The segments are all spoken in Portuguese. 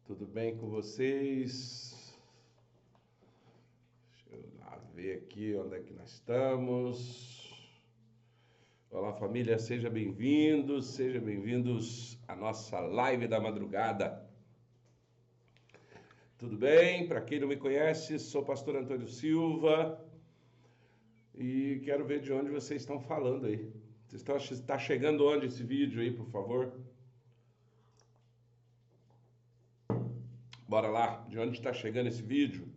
Tudo bem com vocês? Deixa eu lá ver aqui onde é que nós estamos. Olá, família, sejam bem-vindos à nossa live da madrugada. Tudo bem? Para quem não me conhece, sou o pastor Antônio Silva e quero ver de onde vocês estão falando aí. Está chegando onde esse vídeo aí, por favor? Bora lá, de onde está chegando esse vídeo?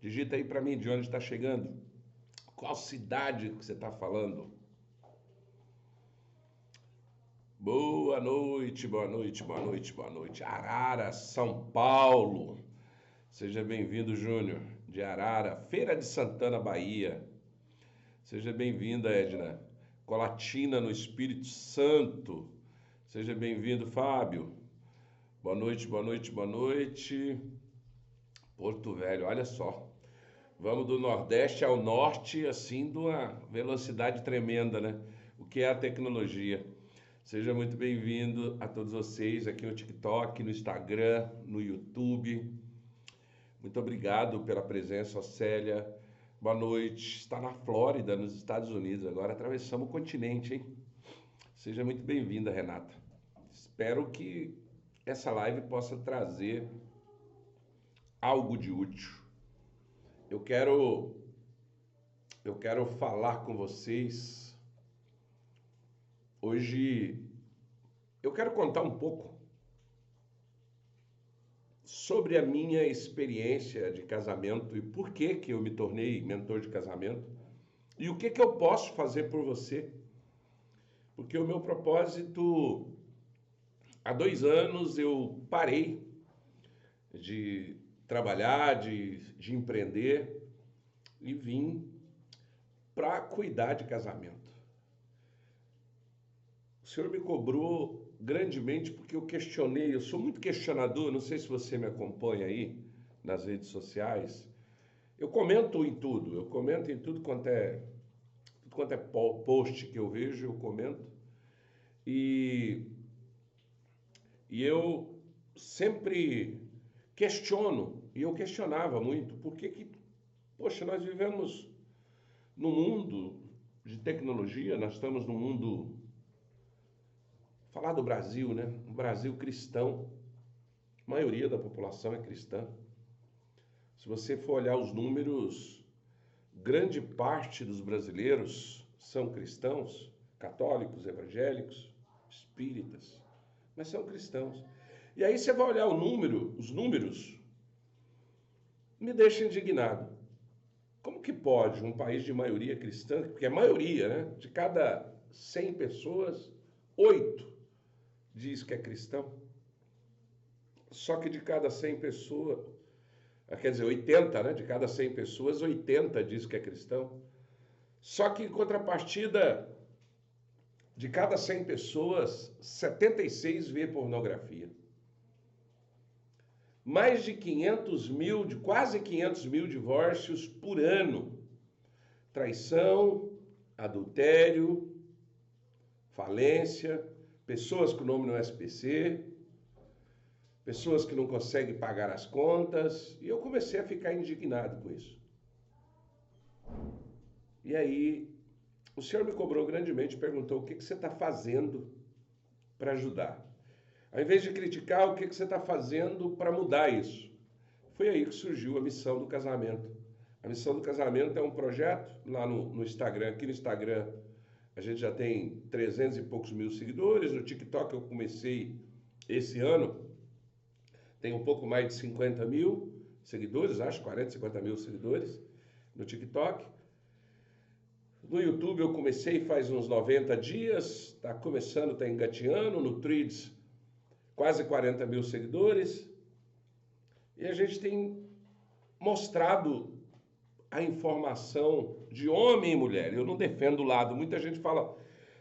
Digita aí para mim de onde está chegando. Qual cidade que você está falando? Boa noite, boa noite, boa noite, boa noite. Arara, São Paulo. Seja bem-vindo, Júnior, de Arara. Feira de Santana, Bahia. Seja bem-vinda, Edna. Colatina, no Espírito Santo. Seja bem-vindo, Fábio. Boa noite, boa noite, boa noite. Porto Velho, olha só. Vamos do Nordeste ao Norte, assim, de uma velocidade tremenda, né? O que é a tecnologia. Seja muito bem-vindo a todos vocês aqui no TikTok, no Instagram, no YouTube. Muito obrigado pela presença, Célia. Boa noite. Está na Flórida, nos Estados Unidos. Agora atravessamos o continente, hein? Seja muito bem-vinda, Renata. Espero que essa live possa trazer algo de útil. Eu quero falar com vocês hoje. Eu quero contar um pouco sobre a minha experiência de casamento e por que eu me tornei mentor de casamento e o que eu posso fazer por você. Porque o meu propósito, há 2 anos eu parei de trabalhar, de empreender e vim para cuidar de casamento. O Senhor me cobrou grandemente porque eu questionei, eu sou muito questionador, não sei se você me acompanha aí nas redes sociais. Eu comento em tudo quanto é post que eu vejo, eu comento. E eu sempre questiono, e eu questionava muito, poxa, nós vivemos num mundo de tecnologia, nós estamos num mundo, falar do Brasil, né? Um Brasil cristão, a maioria da população é cristã. Se você for olhar os números, grande parte dos brasileiros são cristãos, católicos, evangélicos, espíritas, mas são cristãos. E aí você vai olhar os números, me deixa indignado. Como que pode um país de maioria cristã, porque é maioria, né? De cada 100 pessoas, 8 diz que é cristão. Só que de cada 100 pessoas, quer dizer, 80, né? De cada 100 pessoas, 80 diz que é cristão. Só que em contrapartida, de cada 100 pessoas, 76 vê pornografia. Mais de 500 mil, quase 500 mil divórcios por ano. Traição, adultério, falência, pessoas com nome no SPC, pessoas que não conseguem pagar as contas. E eu comecei a ficar indignado com isso. E aí, o Senhor me cobrou grandemente, perguntou o que você está fazendo para ajudar. Ao invés de criticar, o que você está fazendo para mudar isso? Foi aí que surgiu a Missão do Casamento. A Missão do Casamento é um projeto lá no Instagram. Aqui no Instagram a gente já tem 300 e poucos mil seguidores. No TikTok eu comecei esse ano, tem um pouco mais de 50 mil seguidores, acho 40, 50 mil seguidores no TikTok. No YouTube eu comecei faz uns 90 dias, está começando, está engateando. No Threads, quase 40 mil seguidores. E a gente tem mostrado a informação de homem e mulher. Eu não defendo o lado. Muita gente fala,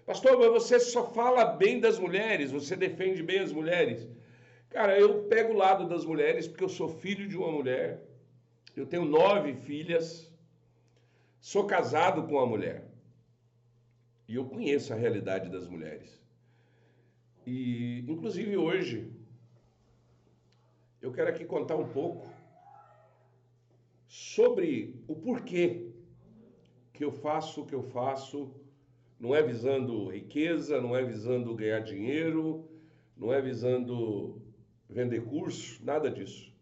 pastor, mas você só fala bem das mulheres, você defende bem as mulheres. Cara, eu pego o lado das mulheres porque eu sou filho de uma mulher, eu tenho 9 filhas, sou casado com uma mulher. E eu conheço a realidade das mulheres. E, inclusive, hoje, eu quero aqui contar um pouco sobre o porquê que eu faço o que eu faço. Não é visando riqueza, não é visando ganhar dinheiro, não é visando vender curso, nada disso.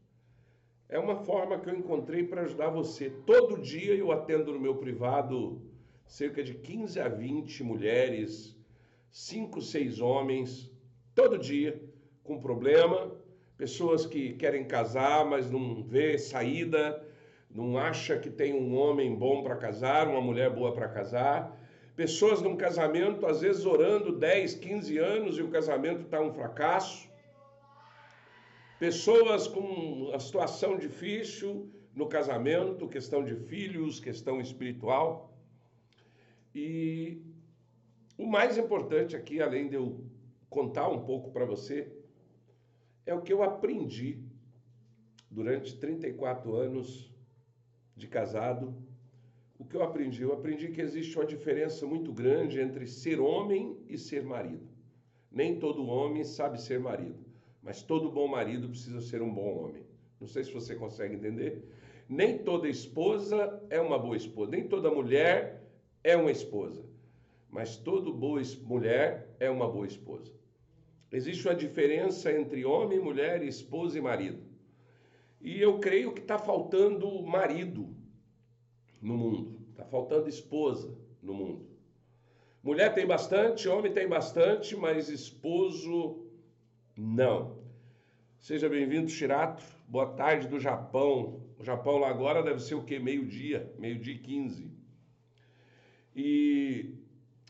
É uma forma que eu encontrei para ajudar você. Todo dia eu atendo no meu privado cerca de 15 a 20 mulheres, 5, 6 homens, todo dia com problema, pessoas que querem casar, mas não vê saída, não acha que tem um homem bom para casar, uma mulher boa para casar. Pessoas num casamento, às vezes orando 10, 15 anos e o casamento está um fracasso. Pessoas com a situação difícil no casamento, questão de filhos, questão espiritual. E o mais importante aqui, além de eu contar um pouco para você, é o que eu aprendi durante 34 anos de casado. O que eu aprendi? Eu aprendi que existe uma diferença muito grande entre ser homem e ser marido. Nem todo homem sabe ser marido, mas todo bom marido precisa ser um bom homem. Não sei se você consegue entender. Nem toda esposa é uma boa esposa, nem toda mulher é uma esposa, mas toda boa mulher é uma boa esposa. Existe uma diferença entre homem, mulher, esposa e marido. E eu creio que está faltando marido no mundo, está faltando esposa no mundo. Mulher tem bastante, homem tem bastante, mas esposo não. Seja bem-vindo, Shirato. Boa tarde do Japão. O Japão lá agora deve ser o quê? Meio-dia e 15. E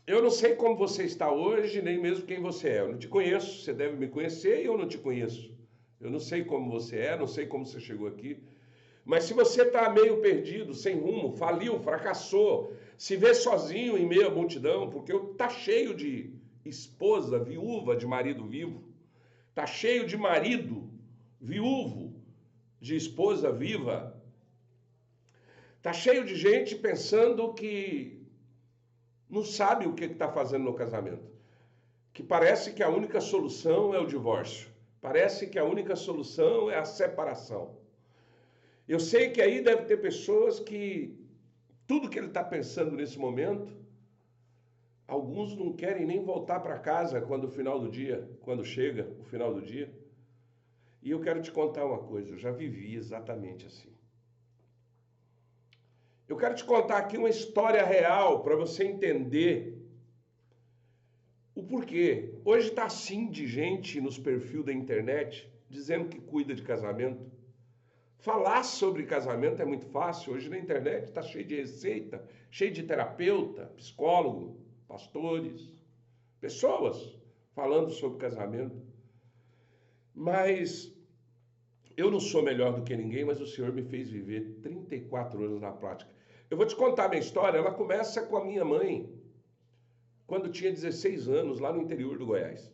eu não sei como você está hoje, nem mesmo quem você é. Eu não te conheço, você deve me conhecer e eu não te conheço. Eu não sei como você é, não sei como você chegou aqui. Mas se você está meio perdido, sem rumo, faliu, fracassou, se vê sozinho em meio à multidão, porque está cheio de esposa viúva de marido vivo, está cheio de marido viúvo de esposa viva, está cheio de gente pensando que não sabe o que está fazendo no casamento, que parece que a única solução é o divórcio, parece que a única solução é a separação. Eu sei que aí deve ter pessoas que tudo que ele está pensando nesse momento, alguns não querem nem voltar para casa quando chega o final do dia. E eu quero te contar uma coisa, eu já vivi exatamente assim. Eu quero te contar aqui uma história real para você entender o porquê. Hoje está assim de gente nos perfis da internet dizendo que cuida de casamento. Falar sobre casamento é muito fácil. Hoje na internet está cheio de receita, cheio de terapeuta, psicólogo, pastores, pessoas falando sobre casamento. Mas eu não sou melhor do que ninguém, mas o Senhor me fez viver 34 anos na prática. Eu vou te contar a minha história, ela começa com a minha mãe, quando tinha 16 anos, lá no interior do Goiás.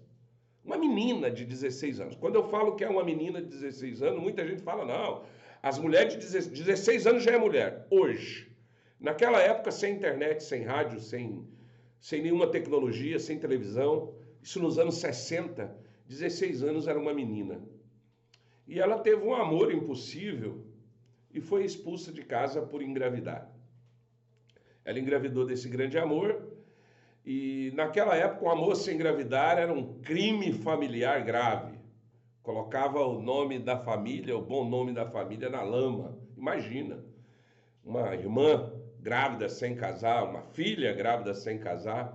Uma menina de 16 anos. Quando eu falo que é uma menina de 16 anos, muita gente fala, não, as mulheres de 16 anos já é mulher. Hoje. Naquela época, sem internet, sem rádio, sem nenhuma tecnologia, sem televisão, isso nos anos 60, 16 anos era uma menina. E ela teve um amor impossível e foi expulsa de casa por engravidar. Ela engravidou desse grande amor. E naquela época, uma moça engravidar era um crime familiar grave. Colocava o nome da família, o bom nome da família, na lama. Imagina, uma irmã grávida sem casar, uma filha grávida sem casar.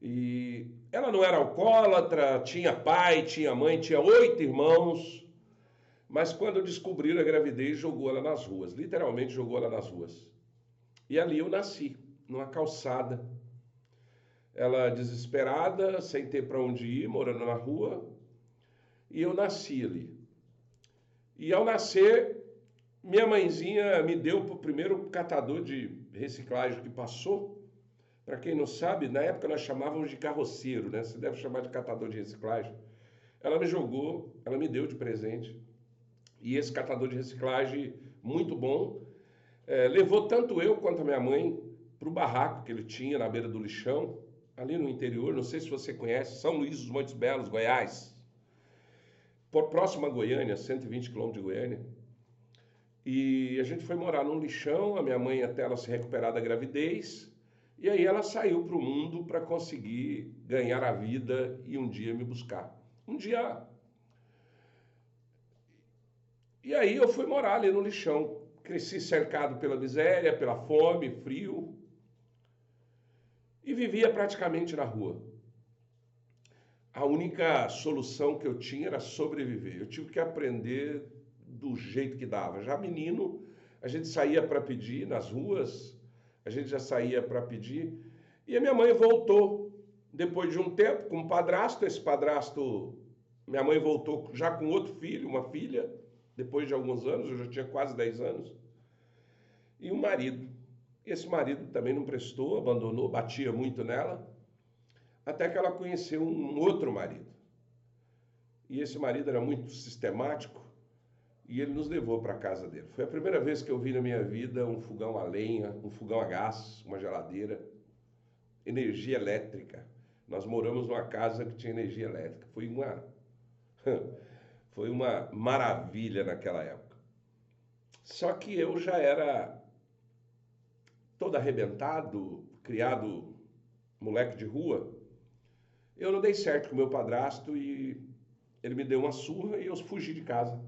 E ela não era alcoólatra, tinha pai, tinha mãe, tinha 8 irmãos. Mas quando descobriram a gravidez, jogou ela nas ruas. Literalmente jogou ela nas ruas. E ali eu nasci, numa calçada. Ela desesperada, sem ter para onde ir, morando na rua, e eu nasci ali. E ao nascer, minha mãezinha me deu o primeiro catador de reciclagem que passou. Para quem não sabe, na época nós chamávamos de carroceiro, né? Você deve chamar de catador de reciclagem. Ela me jogou, ela me deu de presente. E esse catador de reciclagem, muito bom, levou tanto eu quanto a minha mãe para o barraco que ele tinha na beira do lixão, ali no interior, não sei se você conhece, São Luís dos Montes Belos, Goiás. próximo a Goiânia, 120 quilômetros de Goiânia. E a gente foi morar num lixão, a minha mãe até ela se recuperar da gravidez, e aí ela saiu para o mundo para conseguir ganhar a vida e um dia me buscar. Um dia. E aí eu fui morar ali no lixão. Cresci cercado pela miséria, pela fome, frio, e vivia praticamente na rua. A única solução que eu tinha era sobreviver. Eu tive que aprender do jeito que dava. Já menino, a gente saía para pedir nas ruas, a gente já saía para pedir. E a minha mãe voltou depois de um tempo com um padrasto. Esse padrasto, minha mãe voltou já com outro filho, uma filha, depois de alguns anos, eu já tinha quase 10 anos, e um marido. Esse marido também não prestou, abandonou, batia muito nela, até que ela conheceu um outro marido. E esse marido era muito sistemático e ele nos levou para a casa dele. Foi a primeira vez que eu vi na minha vida um fogão a lenha, um fogão a gás, uma geladeira, energia elétrica. Nós moramos numa casa que tinha energia elétrica. Foi uma maravilha naquela época. Só que eu já era todo arrebentado, criado moleque de rua. Eu não dei certo com o meu padrasto e ele me deu uma surra e eu fugi de casa.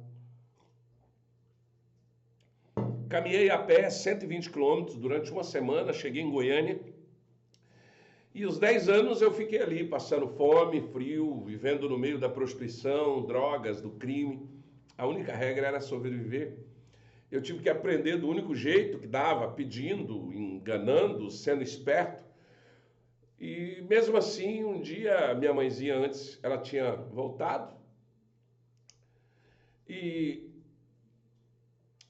Caminhei a pé 120 quilômetros durante uma semana, cheguei em Goiânia. E os 10 anos eu fiquei ali, passando fome, frio, vivendo no meio da prostituição, drogas, do crime. A única regra era sobreviver. Eu tive que aprender do único jeito que dava, pedindo, enganando, sendo esperto. E mesmo assim, um dia, minha mãezinha antes, ela tinha voltado. E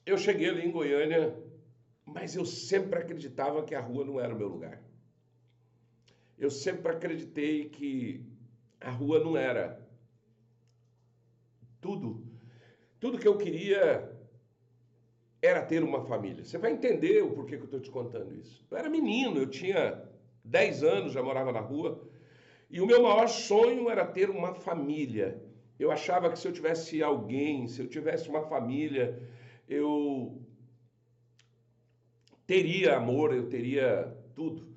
eu cheguei ali em Goiânia, mas eu sempre acreditava que a rua não era o meu lugar. Eu sempre acreditei que a rua não era tudo. Tudo que eu queria era ter uma família. Você vai entender o porquê que eu estou te contando isso. Eu era menino, eu tinha 10 anos, já morava na rua, e o meu maior sonho era ter uma família. Eu achava que se eu tivesse alguém, se eu tivesse uma família, eu teria amor, eu teria tudo.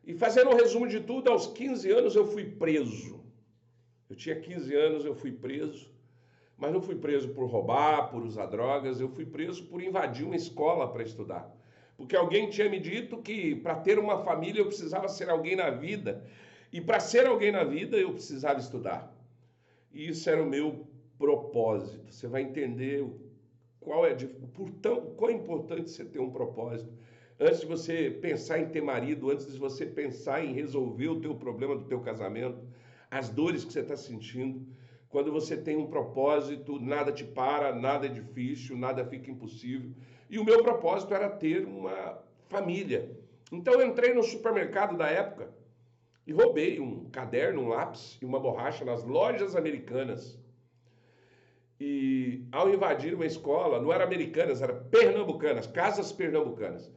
E fazendo um resumo de tudo, aos 15 anos eu fui preso. Eu tinha 15 anos, eu fui preso, mas não fui preso por roubar, por usar drogas, eu fui preso por invadir uma escola para estudar. Porque alguém tinha me dito que para ter uma família eu precisava ser alguém na vida. E para ser alguém na vida eu precisava estudar. E isso era o meu propósito. Você vai entender qual é importante você ter um propósito. Antes de você pensar em ter marido, antes de você pensar em resolver o teu problema do teu casamento, as dores que você está sentindo, quando você tem um propósito, nada te para, nada é difícil, nada fica impossível. E o meu propósito era ter uma família. Então eu entrei no supermercado da época e roubei um caderno, um lápis e uma borracha nas lojas americanas. E ao invadir uma escola, não era americanas, era pernambucanas, casas pernambucanas.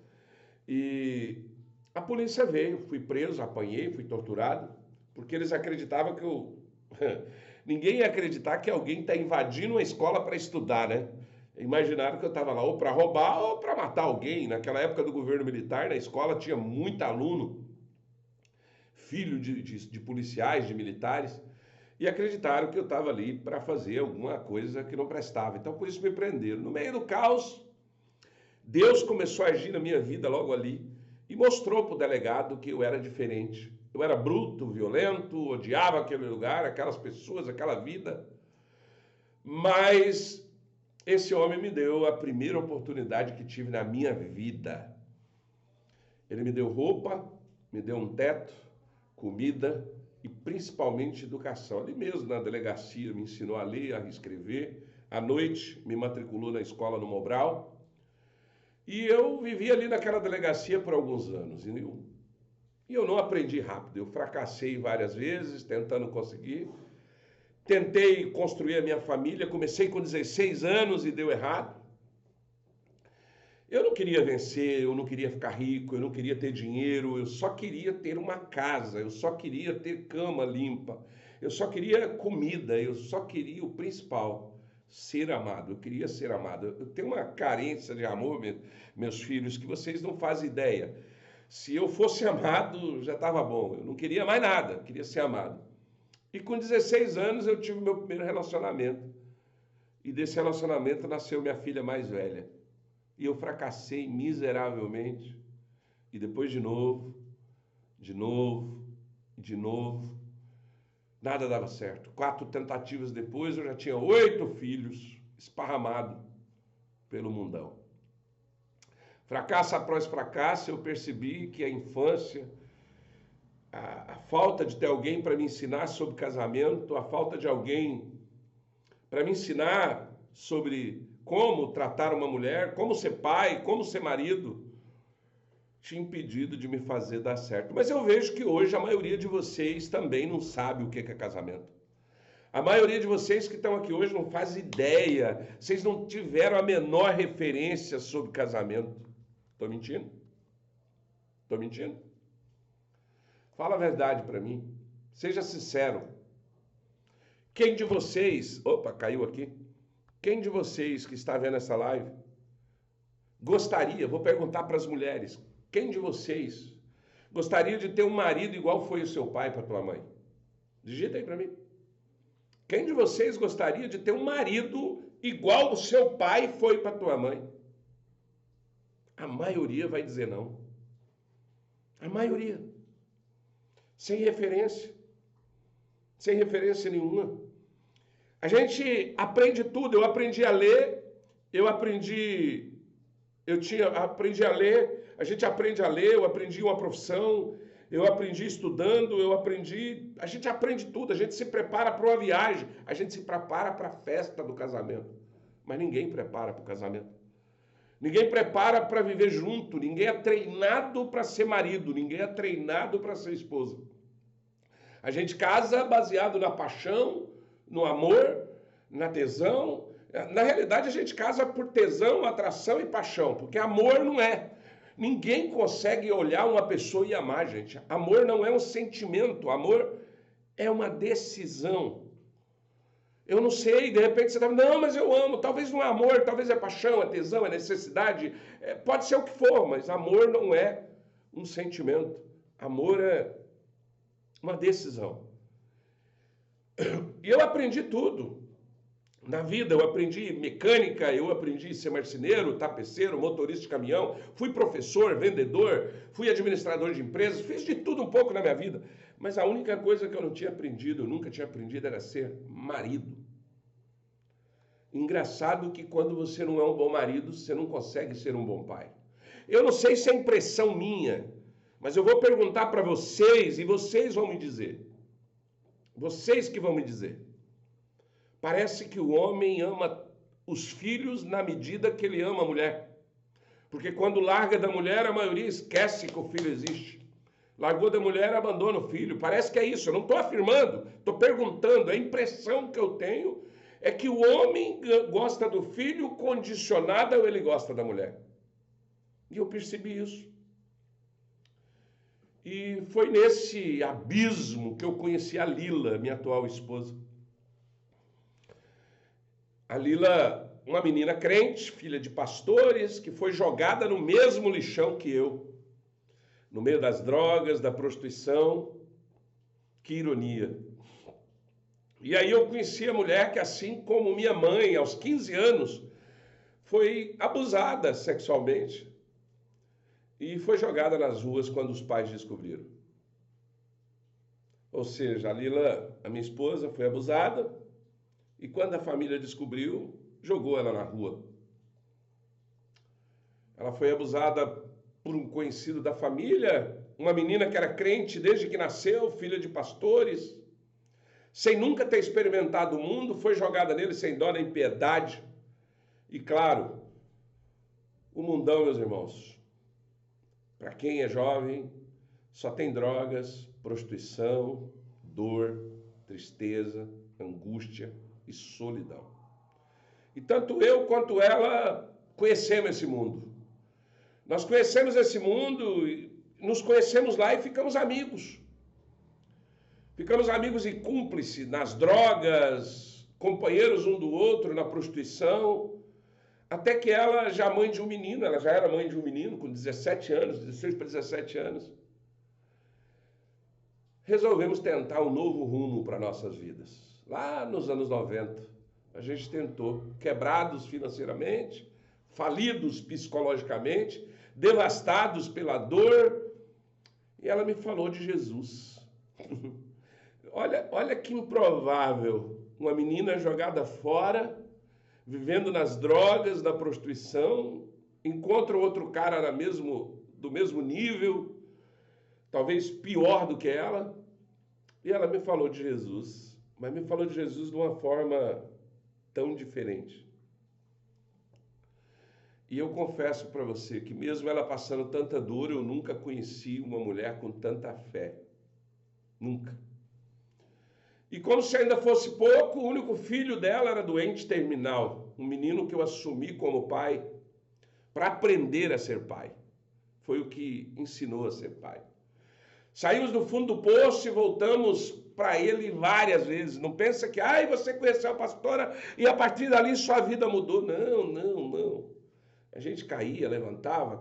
E a polícia veio, fui preso, apanhei, fui torturado, porque eles acreditavam que eu... Ninguém ia acreditar que alguém está invadindo uma escola para estudar, né? Imaginaram que eu estava lá ou para roubar ou para matar alguém. Naquela época do governo militar, na escola tinha muito aluno, filho de policiais, de militares, e acreditaram que eu estava ali para fazer alguma coisa que não prestava. Então, por isso me prenderam. No meio do caos, Deus começou a agir na minha vida logo ali e mostrou para o delegado que eu era diferente. Eu era bruto, violento, odiava aquele lugar, aquelas pessoas, aquela vida. Mas esse homem me deu a primeira oportunidade que tive na minha vida. Ele me deu roupa, me deu um teto, comida e principalmente educação. Ali mesmo na delegacia me ensinou a ler, a escrever. À noite me matriculou na escola no Mobral. E eu vivi ali naquela delegacia por alguns anos. E eu não aprendi rápido. Eu fracassei várias vezes tentando conseguir. Tentei construir a minha família. Comecei com 16 anos e deu errado. Eu não queria vencer, eu não queria ficar rico, eu não queria ter dinheiro, eu só queria ter uma casa, eu só queria ter cama limpa, Eu só queria comida, eu só queria o principal, ser amado. Eu queria ser amado. Eu tenho uma carência de amor, meus filhos, que vocês não fazem ideia. Se eu fosse amado, já estava bom. Eu não queria mais nada, queria ser amado. E com 16 anos eu tive meu primeiro relacionamento. E desse relacionamento nasceu minha filha mais velha. E eu fracassei miseravelmente. E depois de novo, nada dava certo. 4 tentativas depois eu já tinha 8 filhos esparramados pelo mundão. Fracasso após fracasso, eu percebi que a infância, a falta de ter alguém para me ensinar sobre casamento, a falta de alguém para me ensinar sobre como tratar uma mulher, como ser pai, como ser marido, tinha impedido de me fazer dar certo. Mas eu vejo que hoje a maioria de vocês também não sabe o que é casamento. A maioria de vocês que estão aqui hoje não faz ideia, vocês não tiveram a menor referência sobre casamento. Estou mentindo? Estou mentindo? Fala a verdade para mim. Seja sincero. Quem de vocês... Opa, caiu aqui. Quem de vocês que está vendo essa live gostaria, vou perguntar para as mulheres, quem de vocês gostaria de ter um marido igual foi o seu pai para a tua mãe? Digita aí para mim. Quem de vocês gostaria de ter um marido igual o seu pai foi para a tua mãe? A maioria vai dizer não. A maioria. Sem referência. Sem referência nenhuma. A gente aprende tudo. Eu aprendi a ler, aprendi a ler, a gente aprende a ler, eu aprendi uma profissão, eu aprendi estudando, a gente aprende tudo, a gente se prepara para uma viagem, a gente se prepara para a festa do casamento, mas ninguém prepara para o casamento. Ninguém prepara para viver junto, ninguém é treinado para ser marido, ninguém é treinado para ser esposa. A gente casa baseado na paixão, no amor, na tesão. Na realidade, a gente casa por tesão, atração e paixão, porque amor não é. Ninguém consegue olhar uma pessoa e amar, gente. Amor não é um sentimento, amor é uma decisão. Eu não sei, de repente você tá, não, mas eu amo, talvez não é amor, talvez é paixão, é tesão, é necessidade, pode ser o que for, mas amor não é um sentimento. Amor é uma decisão. E eu aprendi tudo. Na vida eu aprendi mecânica, eu aprendi ser marceneiro, tapeceiro, motorista de caminhão, fui professor, vendedor, fui administrador de empresas, fiz de tudo um pouco na minha vida. Mas a única coisa que eu não tinha aprendido, eu nunca tinha aprendido, era ser marido. Engraçado que quando você não é um bom marido, você não consegue ser um bom pai. Eu não sei se é impressão minha, mas eu vou perguntar para vocês e vocês vão me dizer. Vocês que vão me dizer. Parece que o homem ama os filhos na medida que ele ama a mulher. Porque quando larga da mulher, a maioria esquece que o filho existe. Largou da mulher, abandona o filho. Parece que é isso. Eu não estou afirmando, estou perguntando. A impressão que eu tenho é que o homem gosta do filho condicionado ou ele gosta da mulher. E eu percebi isso. E foi nesse abismo que eu conheci a Lila, minha atual esposa. A Lila, uma menina crente, filha de pastores, que foi jogada no mesmo lixão que eu. No meio das drogas, da prostituição. Que ironia. E aí eu conheci a mulher que, assim como minha mãe, aos 15 anos, foi abusada sexualmente. E foi jogada nas ruas quando os pais descobriram. Ou seja, a Lila, a minha esposa, foi abusada e quando a família descobriu, jogou ela na rua. Ela foi abusada por um conhecido da família, uma menina que era crente desde que nasceu, filha de pastores, sem nunca ter experimentado o mundo, foi jogada nele sem dó nem piedade. E claro, o mundão, meus irmãos, para quem é jovem, só tem drogas, prostituição, dor, tristeza, angústia e solidão. E tanto eu quanto ela conhecemos esse mundo. Nós conhecemos esse mundo, nos conhecemos lá e ficamos amigos. Ficamos amigos e cúmplices nas drogas, companheiros um do outro na prostituição, até que ela, já mãe de um menino, ela já era mãe de um menino com 17 anos, 16 para 17 anos, resolvemos tentar um novo rumo para nossas vidas. Lá nos anos 90, a gente tentou, quebrados financeiramente, falidos psicologicamente, devastados pela dor, e ela me falou de Jesus. Olha que improvável, uma menina jogada fora, vivendo nas drogas, na prostituição, encontra outro cara do mesmo nível, talvez pior do que ela, e ela me falou de Jesus, mas me falou de Jesus de uma forma tão diferente. E eu confesso para você que mesmo ela passando tanta dor, eu nunca conheci uma mulher com tanta fé. Nunca. E como se ainda fosse pouco, o único filho dela era doente terminal. Um menino que eu assumi como pai para aprender a ser pai. Foi o que ensinou a ser pai. Saímos do fundo do poço e voltamos para ele várias vezes. Não pensa que, você conheceu a pastora e a partir dali sua vida mudou. Não. A gente caía, levantava.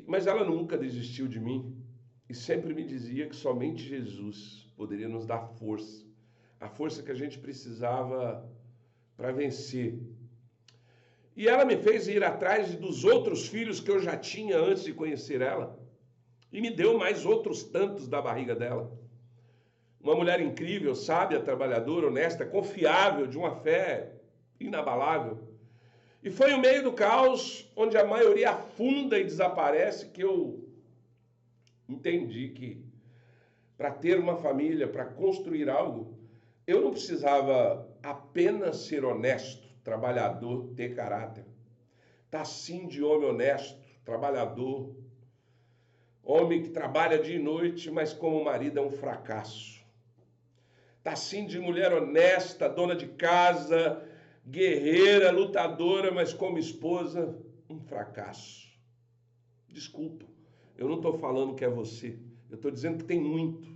Mas ela nunca desistiu de mim. E sempre me dizia que somente Jesus poderia nos dar força. A força que a gente precisava para vencer. E ela me fez ir atrás dos outros filhos que eu já tinha antes de conhecer ela. E me deu mais outros tantos da barriga dela. Uma mulher incrível, sábia, trabalhadora, honesta, confiável, de uma fé inabalável. E foi no meio do caos, onde a maioria afunda e desaparece, que eu entendi que para ter uma família, para construir algo, eu não precisava apenas ser honesto, trabalhador, ter caráter. Tá sim de homem honesto, trabalhador, homem que trabalha dia e noite, mas como marido é um fracasso. Tá sim de mulher honesta, dona de casa, guerreira, lutadora, mas como esposa, um fracasso. Desculpa, eu não estou falando que é você, eu estou dizendo que tem muito.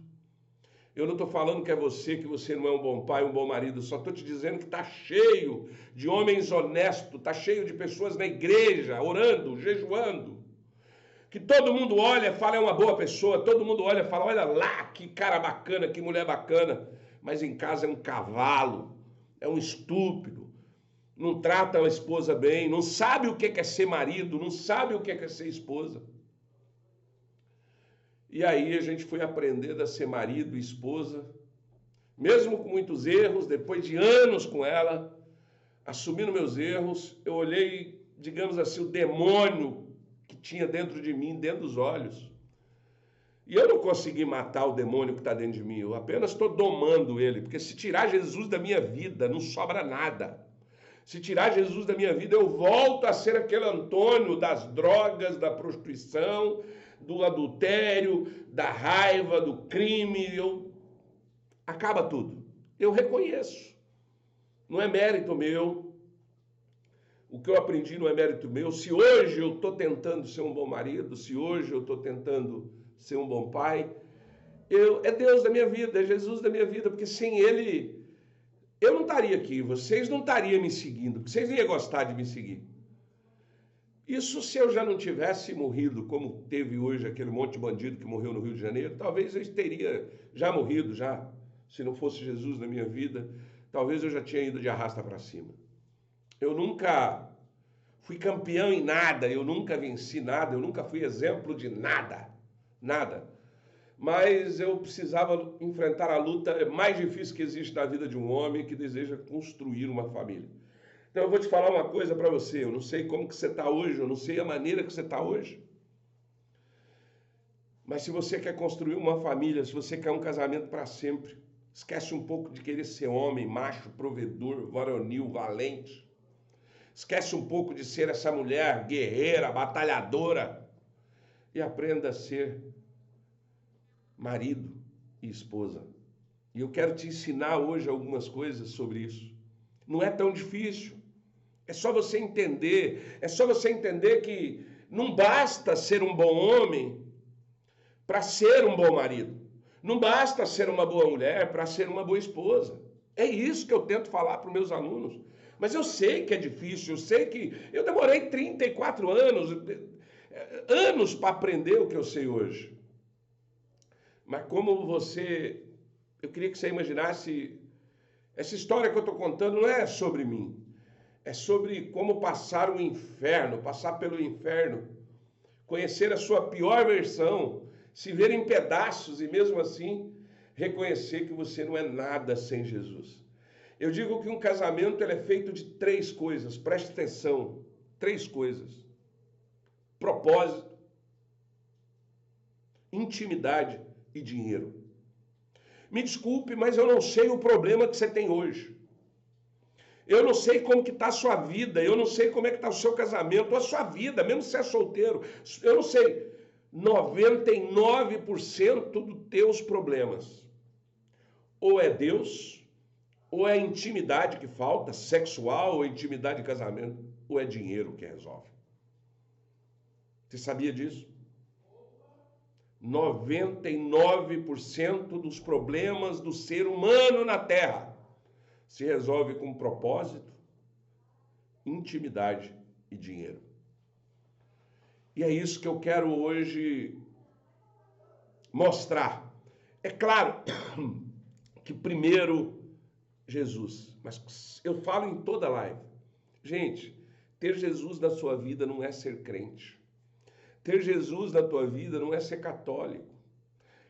Eu não estou falando que é você, que você não é um bom pai, um bom marido, só estou te dizendo que está cheio de homens honestos, está cheio de pessoas na igreja, orando, jejuando, que todo mundo olha e fala é uma boa pessoa, todo mundo olha e fala, olha lá, que cara bacana, que mulher bacana, mas em casa é um cavalo, é um estúpido, não trata a esposa bem, não sabe o que é ser marido, não sabe o que é ser esposa. E aí a gente foi aprendendo a ser marido e esposa, mesmo com muitos erros, depois de anos com ela, assumindo meus erros, eu olhei, digamos assim, o demônio que tinha dentro de mim, dentro dos olhos. E eu não consegui matar o demônio que está dentro de mim, eu apenas estou domando ele, porque se tirar Jesus da minha vida, não sobra nada. Se tirar Jesus da minha vida, eu volto a ser aquele Antônio das drogas, da prostituição, do adultério, da raiva, do crime, acaba tudo. Eu reconheço. Não é mérito meu. O que eu aprendi não é mérito meu. Se hoje eu estou tentando ser um bom marido, se hoje eu estou tentando ser um bom pai, é Deus da minha vida, é Jesus da minha vida, porque sem Ele, eu não estaria aqui, vocês não estariam me seguindo, vocês não iam gostar de me seguir. Isso se eu já não tivesse morrido, como teve hoje aquele monte de bandido que morreu no Rio de Janeiro, talvez eu teria já morrido, se não fosse Jesus na minha vida, talvez eu já tinha ido de arrasta para cima. Eu nunca fui campeão em nada, eu nunca venci nada, eu nunca fui exemplo de nada. Mas eu precisava enfrentar a luta mais difícil que existe na vida de um homem que deseja construir uma família. Então eu vou te falar uma coisa para você, eu não sei como que você está hoje, eu não sei a maneira que você está hoje. Mas se você quer construir uma família, se você quer um casamento para sempre, esquece um pouco de querer ser homem, macho, provedor, varonil, valente. Esquece um pouco de ser essa mulher guerreira, batalhadora. E aprenda a ser marido e esposa. E eu quero te ensinar hoje algumas coisas sobre isso. Não é tão difícil. É só você entender que não basta ser um bom homem para ser um bom marido. Não basta ser uma boa mulher para ser uma boa esposa. É isso que eu tento falar para os meus alunos. Mas eu sei que é difícil, eu sei que eu demorei 34 anos para aprender o que eu sei hoje. Mas como eu queria que você imaginasse, essa história que eu estou contando não é sobre mim. É sobre como passar o inferno, passar pelo inferno, conhecer a sua pior versão, se ver em pedaços e mesmo assim reconhecer que você não é nada sem Jesus. Eu digo que um casamento ele é feito de 3 coisas, preste atenção, 3 coisas. Propósito, intimidade e dinheiro. Me desculpe, mas eu não sei o problema que você tem hoje. Eu não sei como que está a sua vida, eu não sei como é que está o seu casamento, a sua vida, mesmo se é solteiro. Eu não sei. 99% dos teus problemas ou é Deus, ou é intimidade que falta, sexual, ou intimidade de casamento, ou é dinheiro que resolve. Você sabia disso? 99% dos problemas do ser humano na Terra se resolve com propósito, intimidade e dinheiro. E é isso que eu quero hoje mostrar. É claro que primeiro Jesus, mas eu falo em toda live. Gente, ter Jesus na sua vida não é ser crente. Ter Jesus na tua vida não é ser católico.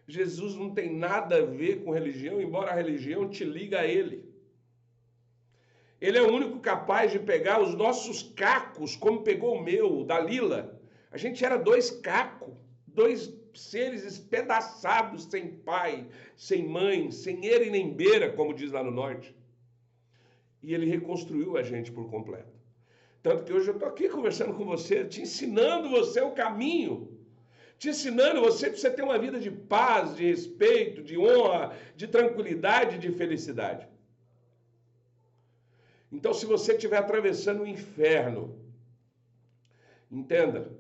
Jesus não tem nada a ver com religião, embora a religião te liga a ele. Ele é o único capaz de pegar os nossos cacos, como pegou o meu, o da Lila. A gente era 2 cacos, 2 seres espedaçados, sem pai, sem mãe, sem era e nem beira, como diz lá no norte. E ele reconstruiu a gente por completo. Tanto que hoje eu estou aqui conversando com você, te ensinando você o caminho, te ensinando você para você ter uma vida de paz, de respeito, de honra, de tranquilidade, de felicidade. Então, se você estiver atravessando o inferno, entenda,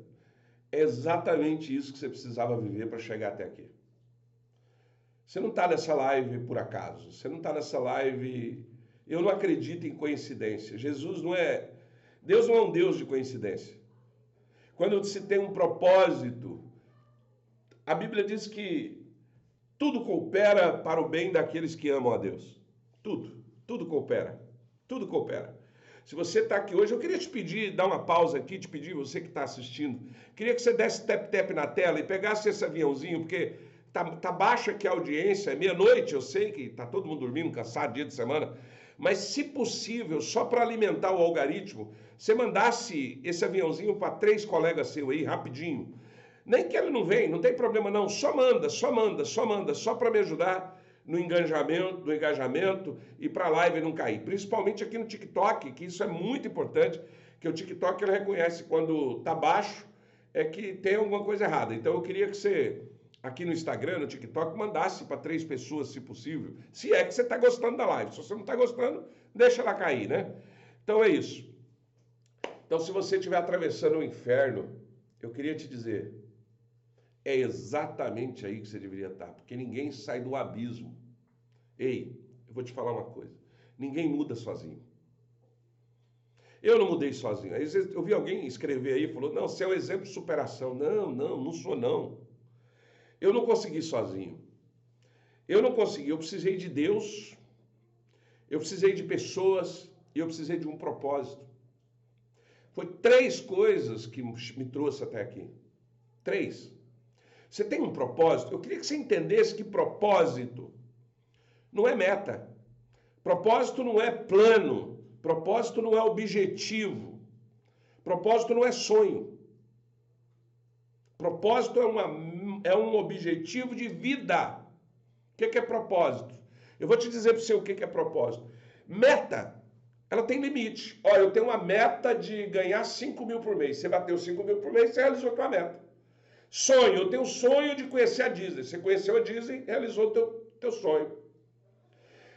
é exatamente isso que você precisava viver para chegar até aqui. Você não está nessa live por acaso, você não está nessa live... Eu não acredito em coincidência. Deus não é um Deus de coincidência. Quando se tem um propósito, a Bíblia diz que tudo coopera para o bem daqueles que amam a Deus. Tudo coopera. Tudo coopera. Se você está aqui hoje, eu queria te pedir, dar uma pausa aqui, te pedir, você que está assistindo, queria que você desse tap-tap na tela e pegasse esse aviãozinho, porque tá baixa aqui a audiência, é meia-noite, eu sei que está todo mundo dormindo, cansado, dia de semana, mas se possível, só para alimentar o algoritmo, você mandasse esse aviãozinho para 3 colegas seus aí, rapidinho. Nem que ele não venha, não tem problema não, só manda, só para me ajudar no engajamento e para a live não cair. Principalmente aqui no TikTok, que isso é muito importante, que o TikTok ele reconhece quando está baixo, é que tem alguma coisa errada. Então eu queria que você, aqui no Instagram, no TikTok, mandasse para 3 pessoas, se possível, se é que você está gostando da live. Se você não está gostando, deixa ela cair, né? Então é isso. Então se você estiver atravessando o inferno, eu queria te dizer, é exatamente aí que você deveria estar, porque ninguém sai do abismo. Ei, eu vou te falar uma coisa, ninguém muda sozinho. Eu não mudei sozinho. Às vezes eu vi alguém escrever aí e falou, não, você é um exemplo de superação. Não sou não. Eu não consegui sozinho. Eu precisei de Deus, eu precisei de pessoas e eu precisei de um propósito. Foi 3 coisas que me trouxe até aqui. 3. Você tem um propósito? Eu queria que você entendesse que propósito não é meta. Propósito não é plano. Propósito não é objetivo. Propósito não é sonho. Propósito é um objetivo de vida. O que é propósito? Eu vou te dizer para você o que é propósito. Meta, ela tem limite. Olha, eu tenho uma meta de ganhar 5 mil por mês. Você bateu 5 mil por mês, você realizou a tua meta. Sonho, eu tenho o sonho de conhecer a Disney. Você conheceu a Disney, realizou o teu sonho.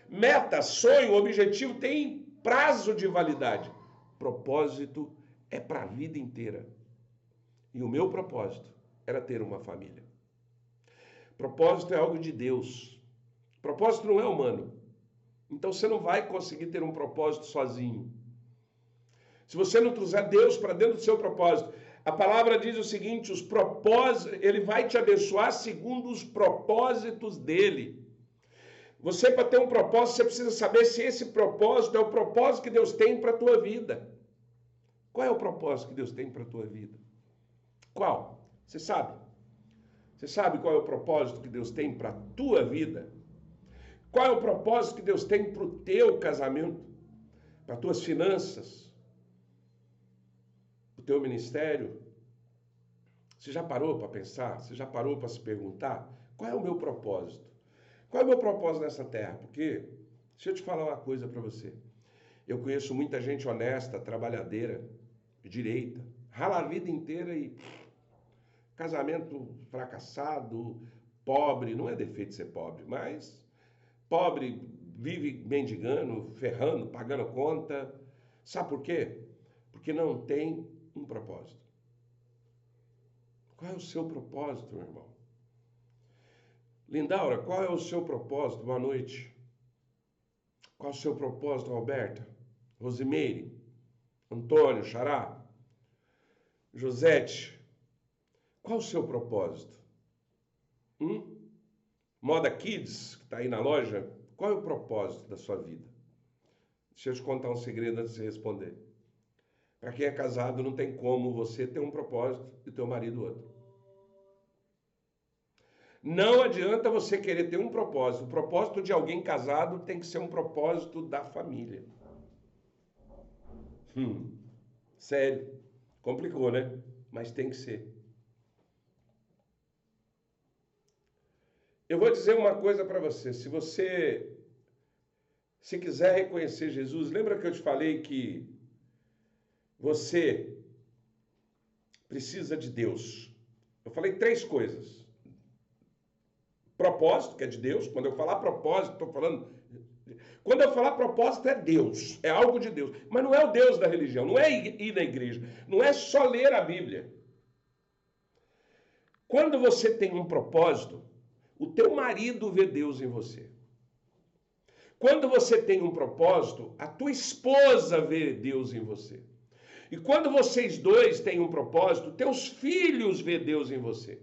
Meta, sonho, objetivo tem prazo de validade. Propósito é para a vida inteira. E o meu propósito era ter uma família. Propósito é algo de Deus. Propósito não é humano. Então você não vai conseguir ter um propósito sozinho. Se você não trouxer Deus para dentro do seu propósito, a palavra diz o seguinte: os propósitos, ele vai te abençoar segundo os propósitos dele. Você, para ter um propósito, você precisa saber se esse propósito é o propósito que Deus tem para a tua vida. Qual é o propósito que Deus tem para a tua vida? Qual? Você sabe? Você sabe qual é o propósito que Deus tem para a tua vida? Qual é o propósito que Deus tem para o teu casamento? Para as tuas finanças? Para o teu ministério? Você já parou para pensar? Você já parou para se perguntar? Qual é o meu propósito? Qual é o meu propósito nessa terra? Porque, deixa eu te falar uma coisa para você. Eu conheço muita gente honesta, trabalhadeira, de direita, rala a vida inteira e casamento fracassado, pobre, não é defeito ser pobre, mas pobre vive mendigando, ferrando, pagando conta. Sabe por quê? Porque não tem um propósito. Qual é o seu propósito, meu irmão? Lindaura, qual é o seu propósito? Boa noite. Qual é o seu propósito, Roberta? Rosimeire? Antônio, Xará? Josete? Qual o seu propósito? Moda Kids, que está aí na loja, qual é o propósito da sua vida? Deixa eu te contar um segredo antes de você responder. Para quem é casado, não tem como você ter um propósito e teu marido outro. Não adianta você querer ter um propósito. O propósito de alguém casado tem que ser um propósito da família. Sério. Complicou, né? Mas tem que ser. Eu vou dizer uma coisa para você. Se quiser reconhecer Jesus, lembra que eu te falei que você precisa de Deus? Eu falei 3 coisas. Propósito, que é de Deus. Quando eu falar propósito, estou falando... Quando eu falar propósito, é Deus. É algo de Deus. Mas não é o Deus da religião. Não é ir na igreja. Não é só ler a Bíblia. Quando você tem um propósito, o teu marido vê Deus em você. Quando você tem um propósito, a tua esposa vê Deus em você. E quando vocês dois têm um propósito, teus filhos vê Deus em você.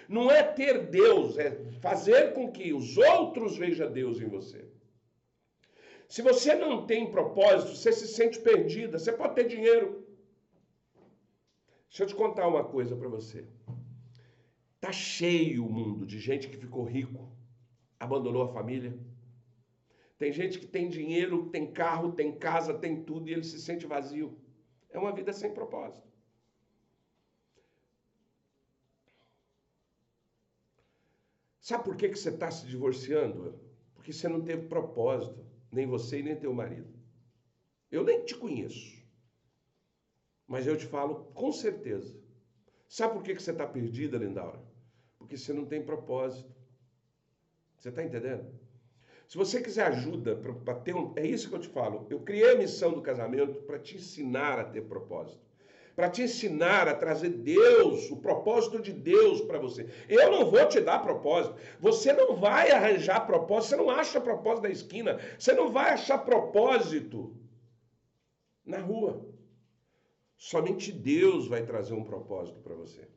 Não é ter Deus, é fazer com que os outros vejam Deus em você. Se você não tem propósito, você se sente perdida. Você pode ter dinheiro. Deixa eu te contar uma coisa para você. Tá cheio o mundo de gente que ficou rico, abandonou a família. Tem gente que tem dinheiro, tem carro, tem casa, tem tudo e ele se sente vazio. É uma vida sem propósito. Sabe por que você está se divorciando? Porque você não teve propósito, nem você e nem teu marido. Eu nem te conheço, mas eu te falo com certeza. Sabe por que você está perdida, Lindaura? Porque você não tem propósito. Você está entendendo? Se você quiser ajuda para ter um... É isso que eu te falo. Eu criei a missão do casamento para te ensinar a ter propósito. Para te ensinar a trazer Deus, o propósito de Deus para você. Eu não vou te dar propósito. Você não vai arranjar propósito. Você não acha propósito na esquina. Você não vai achar propósito na rua. Somente Deus vai trazer um propósito para você.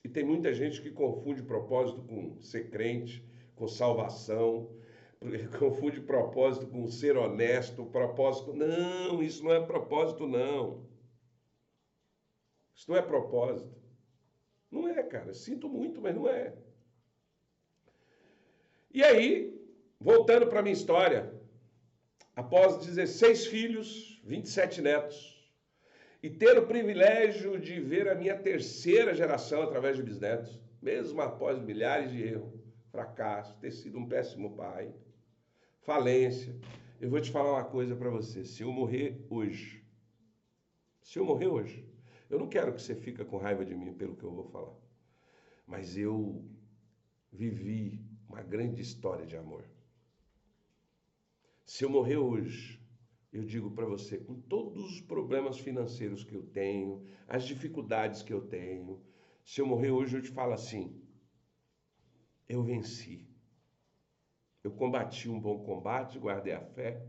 E tem muita gente que confunde propósito com ser crente, com salvação, confunde propósito com ser honesto, propósito... Não, isso não é propósito, não. Isso não é propósito. Não é, cara. Sinto muito, mas não é. E aí, voltando para a minha história, após 16 filhos, 27 netos, e ter o privilégio de ver a minha terceira geração através de bisnetos, mesmo após milhares de erros, fracasso, ter sido um péssimo pai, falência, eu vou te falar uma coisa para você. Se eu morrer hoje, eu não quero que você fique com raiva de mim pelo que eu vou falar, mas eu vivi uma grande história de amor. Se eu morrer hoje, eu digo para você, com todos os problemas financeiros que eu tenho, as dificuldades que eu tenho, se eu morrer hoje, eu te falo assim, eu venci. Eu combati um bom combate, guardei a fé.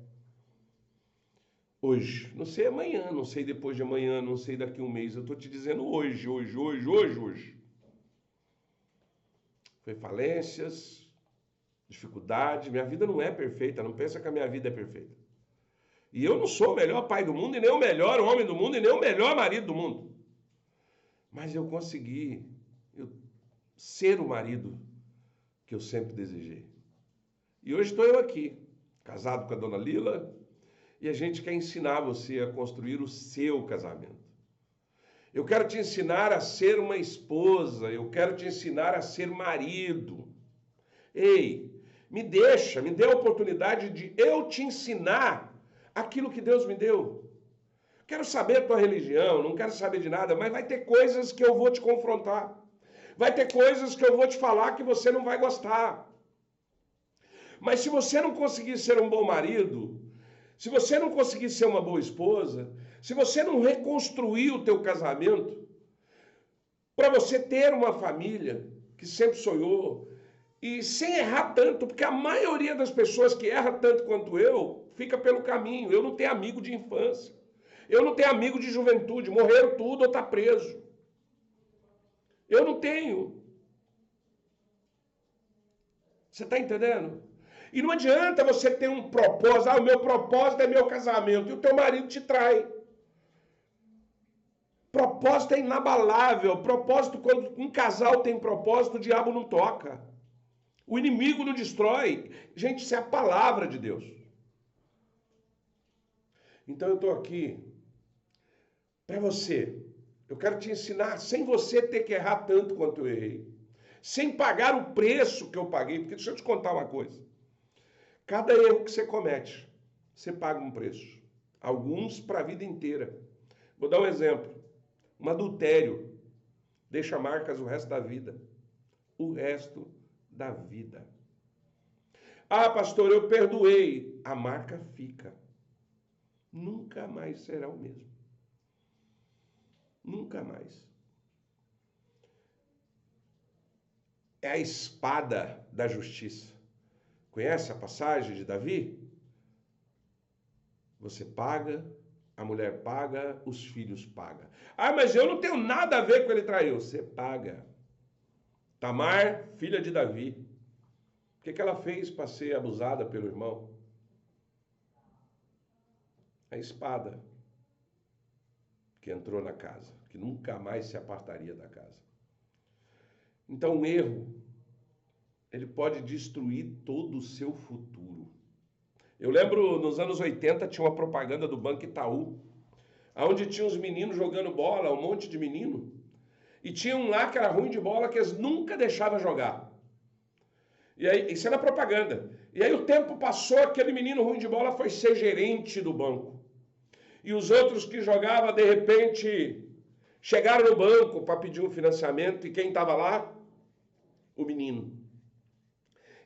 Hoje, não sei amanhã, não sei depois de amanhã, não sei daqui a um mês. Eu estou te dizendo hoje. Foi falências, dificuldade. Minha vida não é perfeita. Não pensa que a minha vida é perfeita. E eu não sou o melhor pai do mundo, e nem o melhor homem do mundo, e nem o melhor marido do mundo. Mas eu consegui ser o marido que eu sempre desejei. E hoje estou eu aqui, casado com a dona Lila, e a gente quer ensinar você a construir o seu casamento. Eu quero te ensinar a ser uma esposa, eu quero te ensinar a ser marido. Ei, me dê a oportunidade de eu te ensinar aquilo que Deus me deu. Quero saber a tua religião, não quero saber de nada, mas vai ter coisas que eu vou te confrontar. Vai ter coisas que eu vou te falar que você não vai gostar. Mas se você não conseguir ser um bom marido, se você não conseguir ser uma boa esposa, se você não reconstruir o teu casamento, para você ter uma família que sempre sonhou, e sem errar tanto, porque a maioria das pessoas que erra tanto quanto eu, fica pelo caminho. Eu não tenho amigo de infância. Eu não tenho amigo de juventude. Morreram tudo ou tá preso. Eu não tenho. Você está entendendo? E não adianta você ter um propósito. O meu propósito é meu casamento. E o teu marido te trai. Propósito é inabalável. Propósito, quando um casal tem propósito, o diabo não toca. O inimigo não destrói. Gente, isso é a palavra de Deus. Então eu estou aqui para você. Eu quero te ensinar sem você ter que errar tanto quanto eu errei. Sem pagar o preço que eu paguei. Porque deixa eu te contar uma coisa. Cada erro que você comete, você paga um preço. Alguns para a vida inteira. Vou dar um exemplo. Um adultério deixa marcas o resto da vida. O resto da vida. Ah, pastor, eu perdoei. A marca fica. Nunca mais será o mesmo. Nunca mais. É a espada da justiça. Conhece a passagem de Davi? Você paga, a mulher paga, os filhos pagam. Ah, mas eu não tenho nada a ver com ele traiu. Você paga. Tamar, filha de Davi. O que ela fez para ser abusada pelo irmão? A espada que entrou na casa, que nunca mais se apartaria da casa. Então, o erro, ele pode destruir todo o seu futuro. Eu lembro, nos anos 80, tinha uma propaganda do Banco Itaú, onde tinha uns meninos jogando bola, um monte de menino, e tinha um lá que era ruim de bola, que eles nunca deixavam jogar. E aí, isso era propaganda. E aí o tempo passou, aquele menino ruim de bola foi ser gerente do banco. E os outros que jogavam, de repente, chegaram no banco para pedir um financiamento, e quem estava lá? O menino.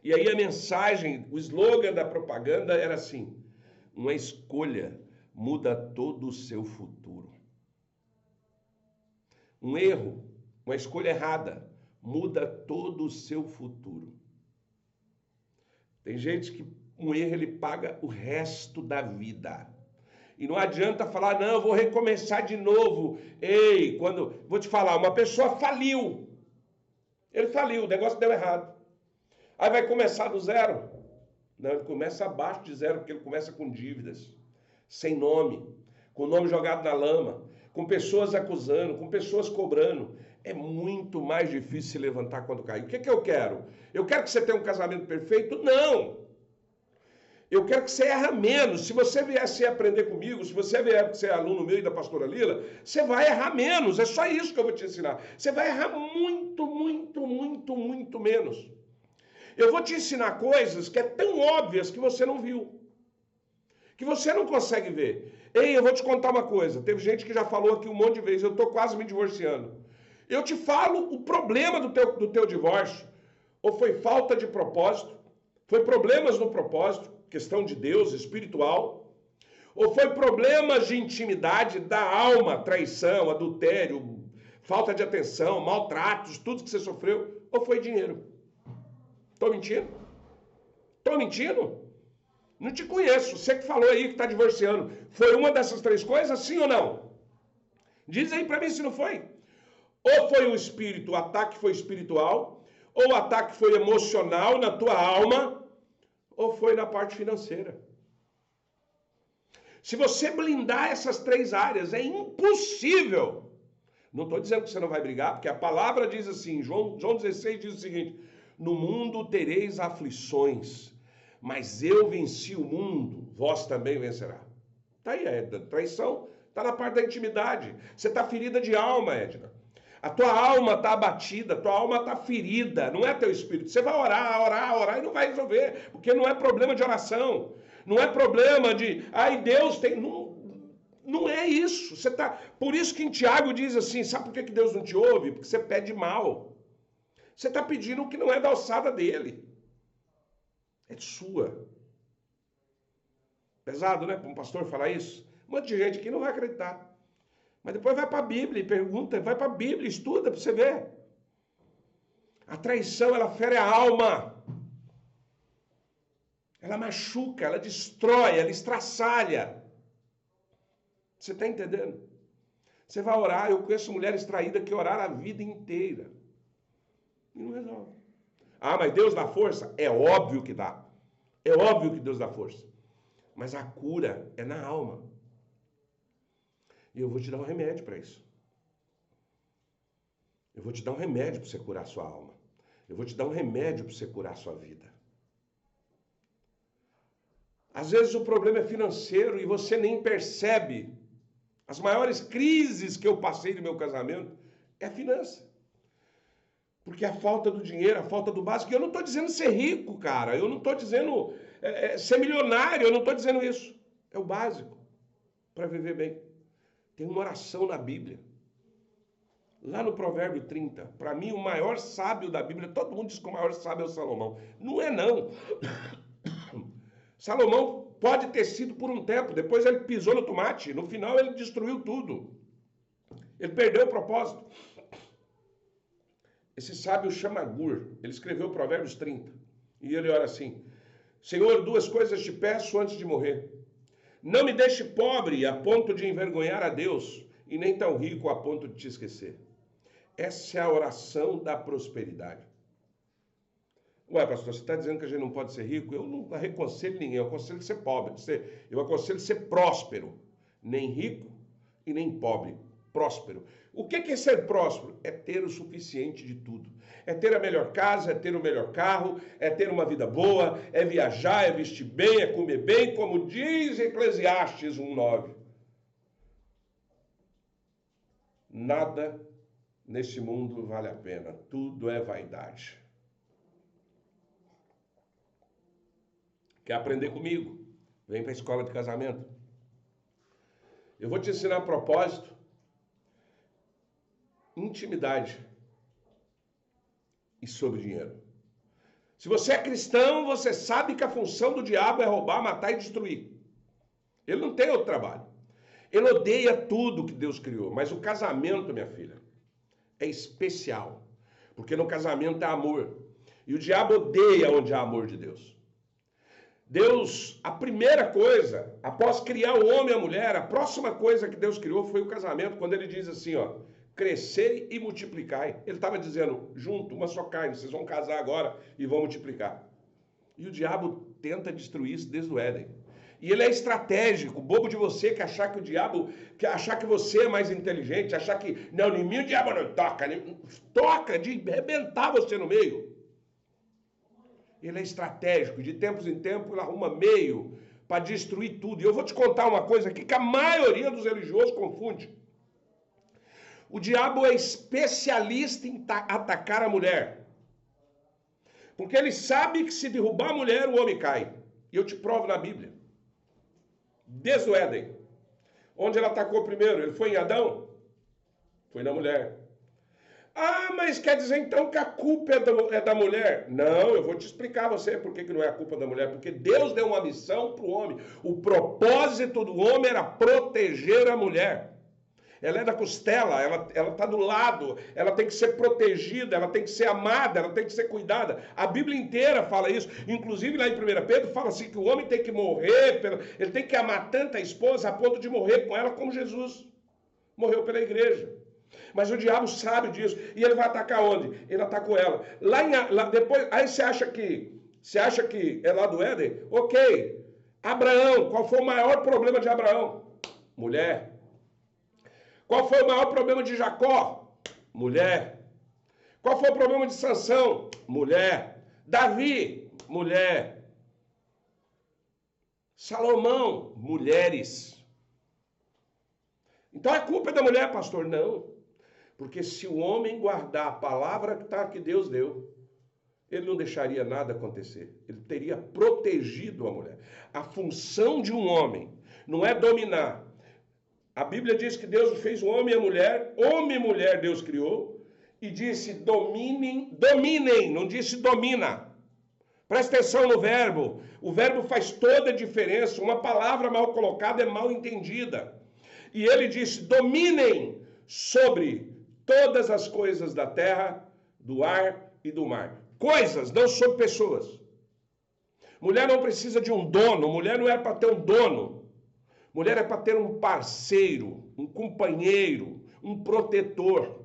E aí a mensagem, o slogan da propaganda era assim: uma escolha muda todo o seu futuro. Um erro, uma escolha errada, muda todo o seu futuro. Tem gente que um erro ele paga o resto da vida. E não adianta falar, não, eu vou recomeçar de novo. Ei, vou te falar, uma pessoa faliu. Ele faliu, o negócio deu errado. Aí vai começar do zero? Não, ele começa abaixo de zero, porque ele começa com dívidas, sem nome, com o nome jogado na lama, com pessoas acusando, com pessoas cobrando. É muito mais difícil se levantar quando cai. O que eu quero? Eu quero que você tenha um casamento perfeito? Não! Eu quero que você erre menos. Se você vier aprender comigo, se você vier ser aluno meu e da pastora Lila, você vai errar menos. É só isso que eu vou te ensinar. Você vai errar muito, muito, muito, muito menos. Eu vou te ensinar coisas que é tão óbvias que você não viu. Que você não consegue ver. Ei, eu vou te contar uma coisa. Teve gente que já falou aqui um monte de vezes. Eu estou quase me divorciando. Eu te falo o problema do teu divórcio. Ou foi falta de propósito, foi problemas no propósito, questão de Deus, espiritual, ou foi problemas de intimidade da alma, traição, adultério, falta de atenção, maltratos, tudo que você sofreu, ou foi dinheiro. Tô mentindo? Tô mentindo? Não te conheço. Você que falou aí que está divorciando. Foi uma dessas três coisas, sim ou não? Diz aí para mim se não foi. Ou foi o espírito, o ataque foi espiritual, ou o ataque foi emocional na tua alma, ou foi na parte financeira. Se você blindar essas três áreas, é impossível. Não estou dizendo que você não vai brigar, porque a palavra diz assim, João 16 diz o seguinte, no mundo tereis aflições, mas eu venci o mundo, vós também vencerá. Está aí, Edna, traição está na parte da intimidade. Você está ferida de alma, Edna. A tua alma está abatida, a tua alma está ferida, não é teu espírito. Você vai orar e não vai resolver, porque não é problema de oração. Não é problema de, Deus tem... Não é isso. Você tá... Por isso que em Tiago diz assim, sabe por que Deus não te ouve? Porque você pede mal. Você está pedindo o que não é da alçada dele. É sua. Pesado, né? Para um pastor falar isso. Um monte de gente aqui não vai acreditar. Mas depois vai para a Bíblia e pergunta, vai para a Bíblia, estuda para você ver. A traição, ela fere a alma. Ela machuca, ela destrói, ela estraçalha. Você está entendendo? Você vai orar, eu conheço mulheres traídas que oraram a vida inteira. E não resolve. Mas Deus dá força? É óbvio que dá. É óbvio que Deus dá força. Mas a cura é na alma. E eu vou te dar um remédio para isso. Eu vou te dar um remédio para você curar a sua alma. Eu vou te dar um remédio para você curar a sua vida. Às vezes o problema é financeiro e você nem percebe. As maiores crises que eu passei no meu casamento é a finança. Porque a falta do dinheiro, a falta do básico. E eu não estou dizendo ser rico, cara. Eu não estou dizendo ser milionário. Eu não estou dizendo isso. É o básico para viver bem. Tem uma oração na Bíblia. Lá no Provérbio 30. Para mim, o maior sábio da Bíblia. Todo mundo diz que o maior sábio é o Salomão. Não é, não. Salomão pode ter sido por um tempo, depois ele pisou no tomate, no final ele destruiu tudo. Ele perdeu o propósito. Esse sábio chama Agur, ele escreveu Provérbios 30, e ele ora assim, Senhor, duas coisas te peço antes de morrer. Não me deixe pobre a ponto de envergonhar a Deus, e nem tão rico a ponto de te esquecer. Essa é a oração da prosperidade. Ué, pastor, você está dizendo que a gente não pode ser rico? Eu não aconselho ninguém, eu aconselho ser pobre. Eu aconselho ser próspero. Nem rico e nem pobre. Próspero. O que é ser próspero? É ter o suficiente de tudo. É ter a melhor casa, é ter o melhor carro, é ter uma vida boa, é viajar, é vestir bem, é comer bem, como diz Eclesiastes 1:9. Nada nesse mundo vale a pena. Tudo é vaidade. Quer aprender comigo? Vem para a escola de casamento. Eu vou te ensinar propósito, intimidade e sobre dinheiro. Se você é cristão, você sabe que a função do diabo é roubar, matar e destruir. Ele não tem outro trabalho. Ele odeia tudo que Deus criou. Mas o casamento, minha filha, é especial. Porque no casamento é amor. E o diabo odeia onde há amor de Deus. Deus, a primeira coisa, após criar o homem e a mulher, a próxima coisa que Deus criou foi o casamento, quando ele diz assim, crescei e multiplicai. Ele estava dizendo, junto, uma só carne, vocês vão casar agora e vão multiplicar. E o diabo tenta destruir isso desde o Éden. E ele é estratégico, bobo de você que achar que o diabo, que achar que você é mais inteligente, achar que, não, em mim o diabo não toca, toca de arrebentar você no meio. Ele é estratégico, de tempos em tempos ele arruma meio para destruir tudo. E eu vou te contar uma coisa aqui que a maioria dos religiosos confunde. O diabo é especialista em atacar a mulher. Porque ele sabe que se derrubar a mulher, o homem cai. E eu te provo na Bíblia. Desde o Éden. Onde ele atacou primeiro? Ele foi em Adão? Foi na mulher. Mas quer dizer então que a culpa é da mulher? Não, eu vou te explicar a você por que não é a culpa da mulher. Porque Deus deu uma missão para o homem. O propósito do homem era proteger a mulher. ela é da costela, ela está do lado, ela tem que ser protegida, ela tem que ser amada, ela tem que ser cuidada. A Bíblia inteira fala isso, inclusive lá em 1 Pedro fala assim que o homem tem que morrer, ele tem que amar tanto a esposa a ponto de morrer com ela como Jesus morreu pela igreja. Mas o diabo sabe disso, e ele vai atacar onde? Ele atacou ela. Lá depois, aí você acha que é lá do Éden? Ok. Abraão, qual foi o maior problema de Abraão? Mulher. Qual foi o maior problema de Jacó? Mulher. Qual foi o problema de Sansão? Mulher. Davi? Mulher. Salomão? Mulheres. Então a culpa é da mulher, pastor? Não. Porque se o homem guardar a palavra que Deus deu, ele não deixaria nada acontecer. Ele teria protegido a mulher. A função de um homem não é dominar. A Bíblia diz que Deus fez o homem e a mulher, homem e mulher Deus criou, e disse dominem, não disse domina. Presta atenção no verbo. O verbo faz toda a diferença. Uma palavra mal colocada é mal entendida. E ele disse, dominem sobre todas as coisas da terra, do ar e do mar. Coisas, não sobre pessoas. Mulher não precisa de um dono, mulher não é para ter um dono. Mulher é para ter um parceiro, um companheiro, um protetor.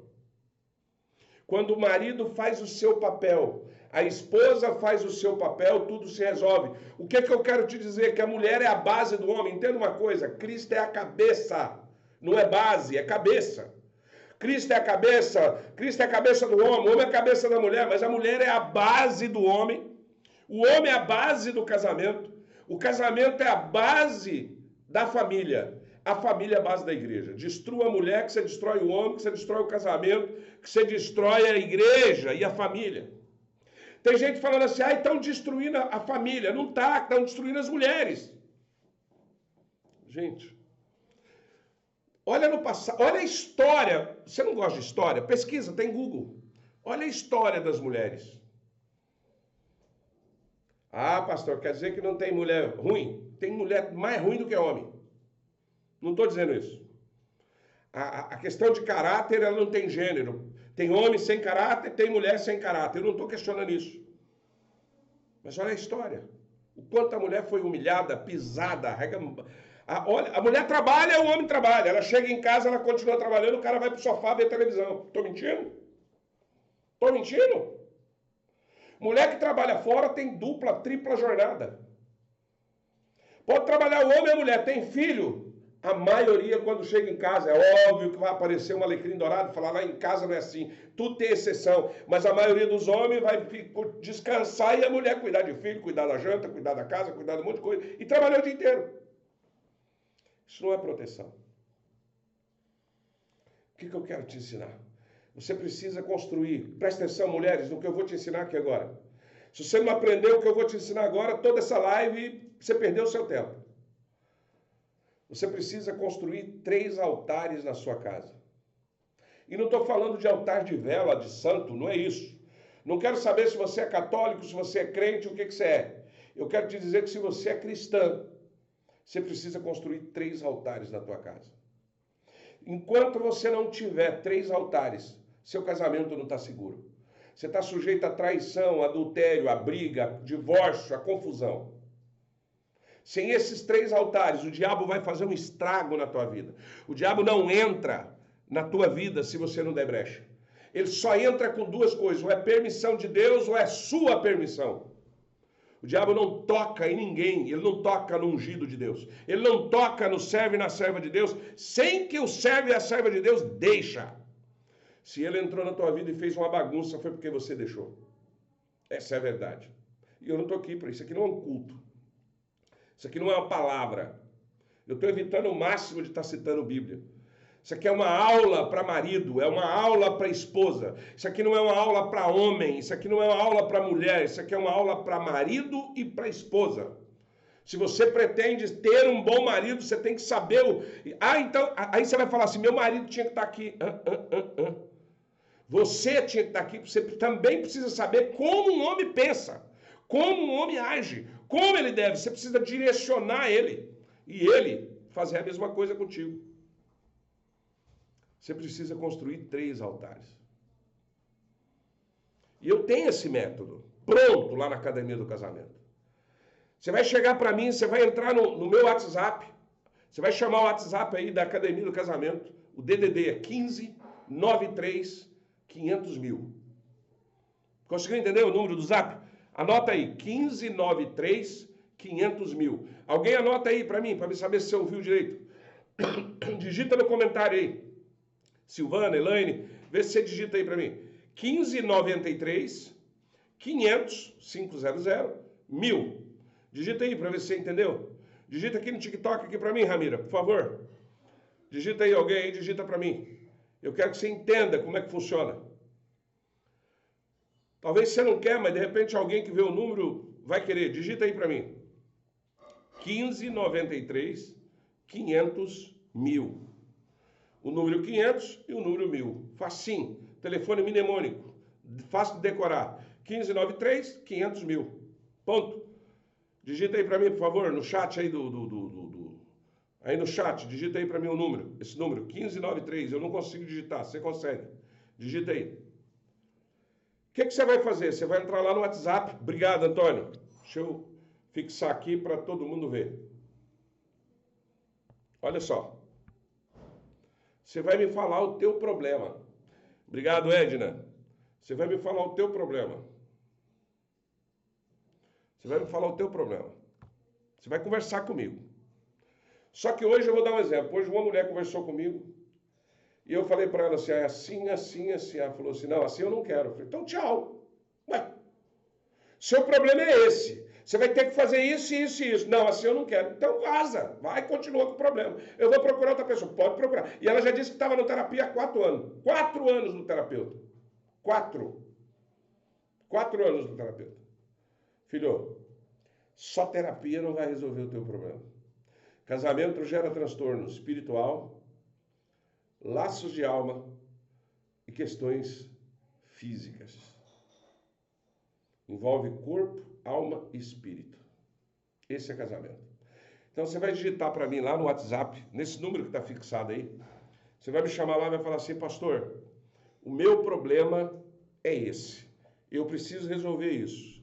Quando o marido faz o seu papel, a esposa faz o seu papel, tudo se resolve. O que eu quero te dizer? Que a mulher é a base do homem. Entenda uma coisa, Cristo é a cabeça, não é base, é cabeça. Cristo é a cabeça do homem, o homem é a cabeça da mulher, mas a mulher é a base do homem. O homem é a base do casamento. O casamento é a base da família. A família é a base da igreja. Destrua a mulher, que você destrói o homem, que você destrói o casamento, que você destrói a igreja e a família. Tem gente falando assim, estão destruindo a família. Não está, estão destruindo as mulheres. Gente, olha no passado, olha a história. Você não gosta de história? Pesquisa, tem Google. Olha a história das mulheres. Ah, pastor, quer dizer que não tem mulher ruim? Tem mulher mais ruim do que homem. Não estou dizendo isso. A questão de caráter, ela não tem gênero. Tem homem sem caráter, tem mulher sem caráter. Eu não estou questionando isso. Mas olha a história. O quanto a mulher foi humilhada, pisada. Olha, a mulher trabalha, o homem trabalha. Ela chega em casa, ela continua trabalhando, o cara vai para o sofá ver televisão. Estou mentindo? Estou mentindo? Mulher que trabalha fora tem dupla, tripla jornada. Pode trabalhar o homem e a mulher. Tem filho? A maioria, quando chega em casa, é óbvio que vai aparecer um alecrim dourado e falar, lá em casa não é assim. Tudo tem exceção. Mas a maioria dos homens vai descansar e a mulher cuidar de filho, cuidar da janta, cuidar da casa, cuidar de um monte de coisa. E trabalhar o dia inteiro. Isso não é proteção. O que eu quero te ensinar? Você precisa construir. Presta atenção, mulheres, no que eu vou te ensinar aqui agora. Se você não aprendeu o que eu vou te ensinar agora, toda essa live, você perdeu o seu tempo. Você precisa construir 3 altares na sua casa. E não estou falando de altar de vela, de santo, não é isso. Não quero saber se você é católico, se você é crente, o que você é. Eu quero te dizer que se você é cristã, você precisa construir 3 altares na tua casa. Enquanto você não tiver 3 altares, seu casamento não está seguro. Você está sujeito a traição, adultério, a briga, divórcio, a confusão. Sem esses 3 altares, o diabo vai fazer um estrago na tua vida. O diabo não entra na tua vida se você não der brecha. Ele só entra com 2 coisas, ou é permissão de Deus ou é sua permissão. O diabo não toca em ninguém, ele não toca no ungido de Deus. Ele não toca no servo e na serva de Deus, sem que o servo e a serva de Deus deixa. Se ele entrou na tua vida e fez uma bagunça, foi porque você deixou. Essa é a verdade. E eu não estou aqui para isso. Isso aqui não é um culto. Isso aqui não é uma palavra. Eu estou evitando o máximo de estar citando Bíblia. Isso aqui é uma aula para marido, é uma aula para esposa. Isso aqui não é uma aula para homem, isso aqui não é uma aula para mulher, isso aqui é uma aula para marido e para esposa. Se você pretende ter um bom marido, você tem que saber então, aí você vai falar assim, meu marido tinha que estar aqui. Você tinha que estar aqui, você também precisa saber como um homem pensa, como um homem age, como ele deve. Você precisa direcionar ele e ele fazer a mesma coisa contigo. você precisa construir 3 altares. E eu tenho esse método pronto lá na Academia do Casamento. Você vai chegar para mim, você vai entrar no meu WhatsApp, você vai chamar o WhatsApp aí da Academia do Casamento, o DDD é 15 93 500 mil. Conseguiu entender o número do Zap? Anota aí, 15 93 500 mil. Alguém anota aí para mim saber se você ouviu direito. Digita no comentário aí. Silvana, Elaine, vê se você digita aí para mim. 15 93 500 mil. Digita aí para ver se você entendeu. Digita aqui no TikTok aqui para mim, Ramira, por favor. Digita aí, alguém aí, digita para mim. Eu quero que você entenda como é que funciona. Talvez você não quer, mas de repente alguém que vê o número vai querer. Digita aí para mim. 15 93 500 mil. O número 500 e o número 1000. Facinho. Telefone mnemônico. Fácil de decorar. 15 93 500 mil. Ponto. Digita aí para mim, por favor, no chat aí aí no chat, digita aí para mim o número. Esse número, 1593. Eu não consigo digitar, você consegue. Digita aí. O que você vai fazer? Você vai entrar lá no WhatsApp. Obrigado, Antônio. Deixa eu fixar aqui para todo mundo ver. Olha só. Você vai me falar o teu problema. Obrigado, Edna. Você vai me falar o teu problema. Você vai me falar o teu problema. Você vai conversar comigo. Só que hoje eu vou dar um exemplo. Hoje uma mulher conversou comigo e eu falei para ela assim, assim, assim, assim. Ela falou assim, não, assim eu não quero. Eu falei, então tchau. Ué, seu problema é esse. Você vai ter que fazer isso, isso e isso. Não, assim eu não quero. Então vaza. Vai, continua com o problema. Eu vou procurar outra pessoa. Pode procurar. E ela já disse que estava na terapia há 4 anos. 4 anos no terapeuta. 4 anos no terapeuta. Filho, só terapia não vai resolver o teu problema. Casamento gera transtorno espiritual, laços de alma e questões físicas. Envolve corpo, alma e espírito. Esse é casamento. Então você vai digitar para mim lá no WhatsApp, nesse número que está fixado aí. Você vai me chamar lá e vai falar assim, pastor, o meu problema é esse. Eu preciso resolver isso.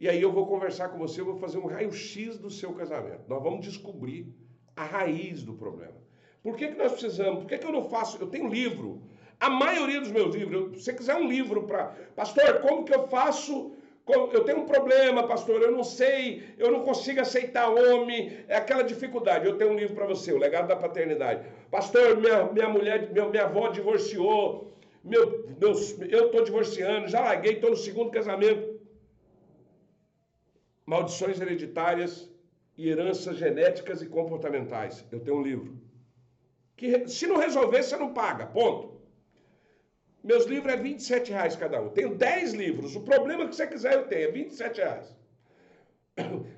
E aí eu vou conversar com você, eu vou fazer um raio-x do seu casamento. Nós vamos descobrir a raiz do problema. Por que nós precisamos? Por que eu não faço? Eu tenho livro. A maioria dos meus livros, se você quiser um livro para... Pastor, como que eu faço? Eu tenho um problema, pastor, eu não sei, eu não consigo aceitar homem, é aquela dificuldade. Eu tenho um livro para você, O Legado da Paternidade. Pastor, minha avó divorciou, eu estou divorciando, já larguei, estou no 2º casamento. Maldições hereditárias e heranças genéticas e comportamentais. Eu tenho um livro. Que se não resolver, você não paga, ponto. Meus livros é R$27 cada um. Tenho 10 livros. O problema que você quiser eu tenho, é R$27.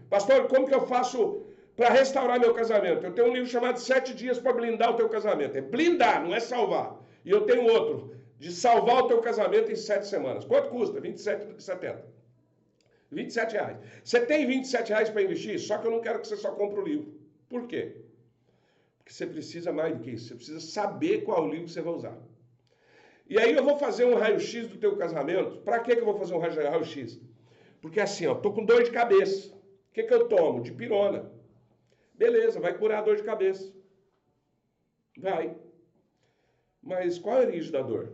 Pastor, como que eu faço para restaurar meu casamento? Eu tenho um livro chamado 7 dias para blindar o teu casamento. É blindar, não é salvar. E eu tenho outro, de salvar o teu casamento em 7 semanas. Quanto custa? R$27,70. R$27. Você tem R$27 para investir? Só que eu não quero que você só compre o livro. Por quê? Porque você precisa mais do que isso. Você precisa saber qual livro você vai usar. E aí eu vou fazer um raio-x do teu casamento. Para que eu vou fazer um raio-x? Porque assim, ó, tô com dor de cabeça. O que eu tomo? Dipirona. Beleza, vai curar a dor de cabeça. Vai. Mas qual é a origem da dor?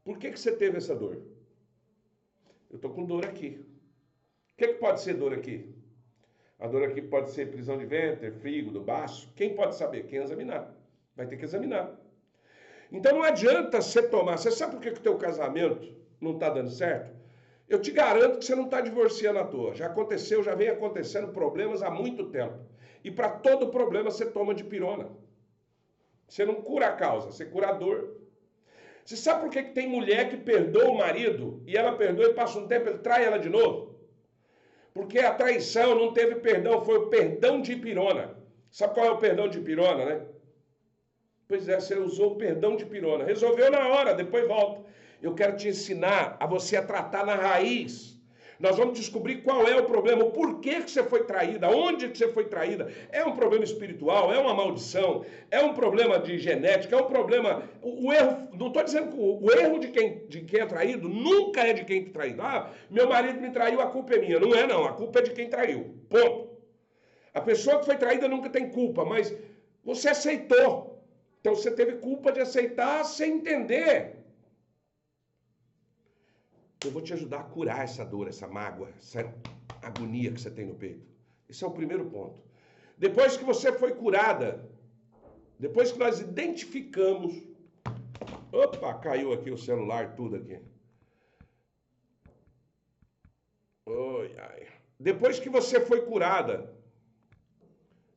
Por que você teve essa dor? Eu tô com dor aqui. O que pode ser dor aqui? A dor aqui pode ser prisão de ventre, fígado, baço. Quem pode saber? Quem examinar. Vai ter que examinar. Então não adianta você tomar. Você sabe por que o teu casamento não está dando certo? Eu te garanto que você não está divorciando à toa. Já aconteceu, já vem acontecendo problemas há muito tempo. E para todo problema você toma dipirona. Você não cura a causa, você cura a dor. Você sabe por que tem mulher que perdoa o marido e ela perdoa e passa um tempo, ele trai ela de novo? Porque a traição não teve perdão, foi o perdão de dipirona. Sabe qual é o perdão de dipirona, né? Pois é, você usou o perdão de dipirona. Resolveu na hora, depois volta. Eu quero te ensinar a você a tratar na raiz. Nós vamos descobrir qual é o problema, o porquê que você foi traída, onde que você foi traída. É um problema espiritual, é uma maldição, é um problema de genética, é um problema... O erro, não estou dizendo que o erro de quem é traído nunca é de quem é traído. Ah, meu marido me traiu, a culpa é minha. Não é não, a culpa é de quem traiu. Ponto. A pessoa que foi traída nunca tem culpa, mas você aceitou. Então você teve culpa de aceitar sem entender. Eu vou te ajudar a curar essa dor, essa mágoa, essa agonia que você tem no peito. Esse é o primeiro ponto. Depois que você foi curada, depois que nós identificamos... Opa, caiu aqui o celular, tudo aqui. Oi, ai. Depois que você foi curada,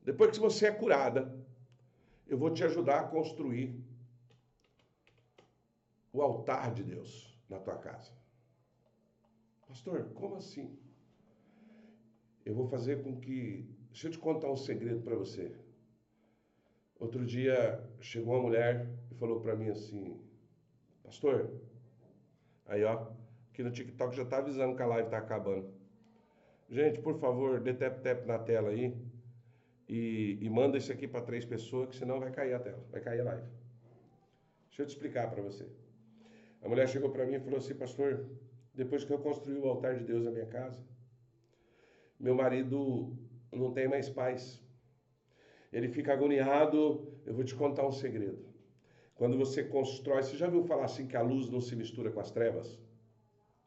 depois que você é curada, eu vou te ajudar a construir o altar de Deus na tua casa. Pastor, como assim? Eu vou fazer com que... Deixa eu te contar um segredo para você. Outro dia chegou uma mulher e falou para mim assim, pastor, aí ó, aqui no TikTok já tá avisando que a live tá acabando. Gente, por favor, dê tap na tela aí e manda isso aqui para 3 pessoas, que senão vai cair a tela, vai cair a live. Deixa eu te explicar para você. A mulher chegou para mim e falou assim, pastor, depois que eu construí o altar de Deus na minha casa, meu marido não tem mais paz. Ele fica agoniado. Eu vou te contar um segredo. Quando você constrói... Você já ouviu falar assim que a luz não se mistura com as trevas?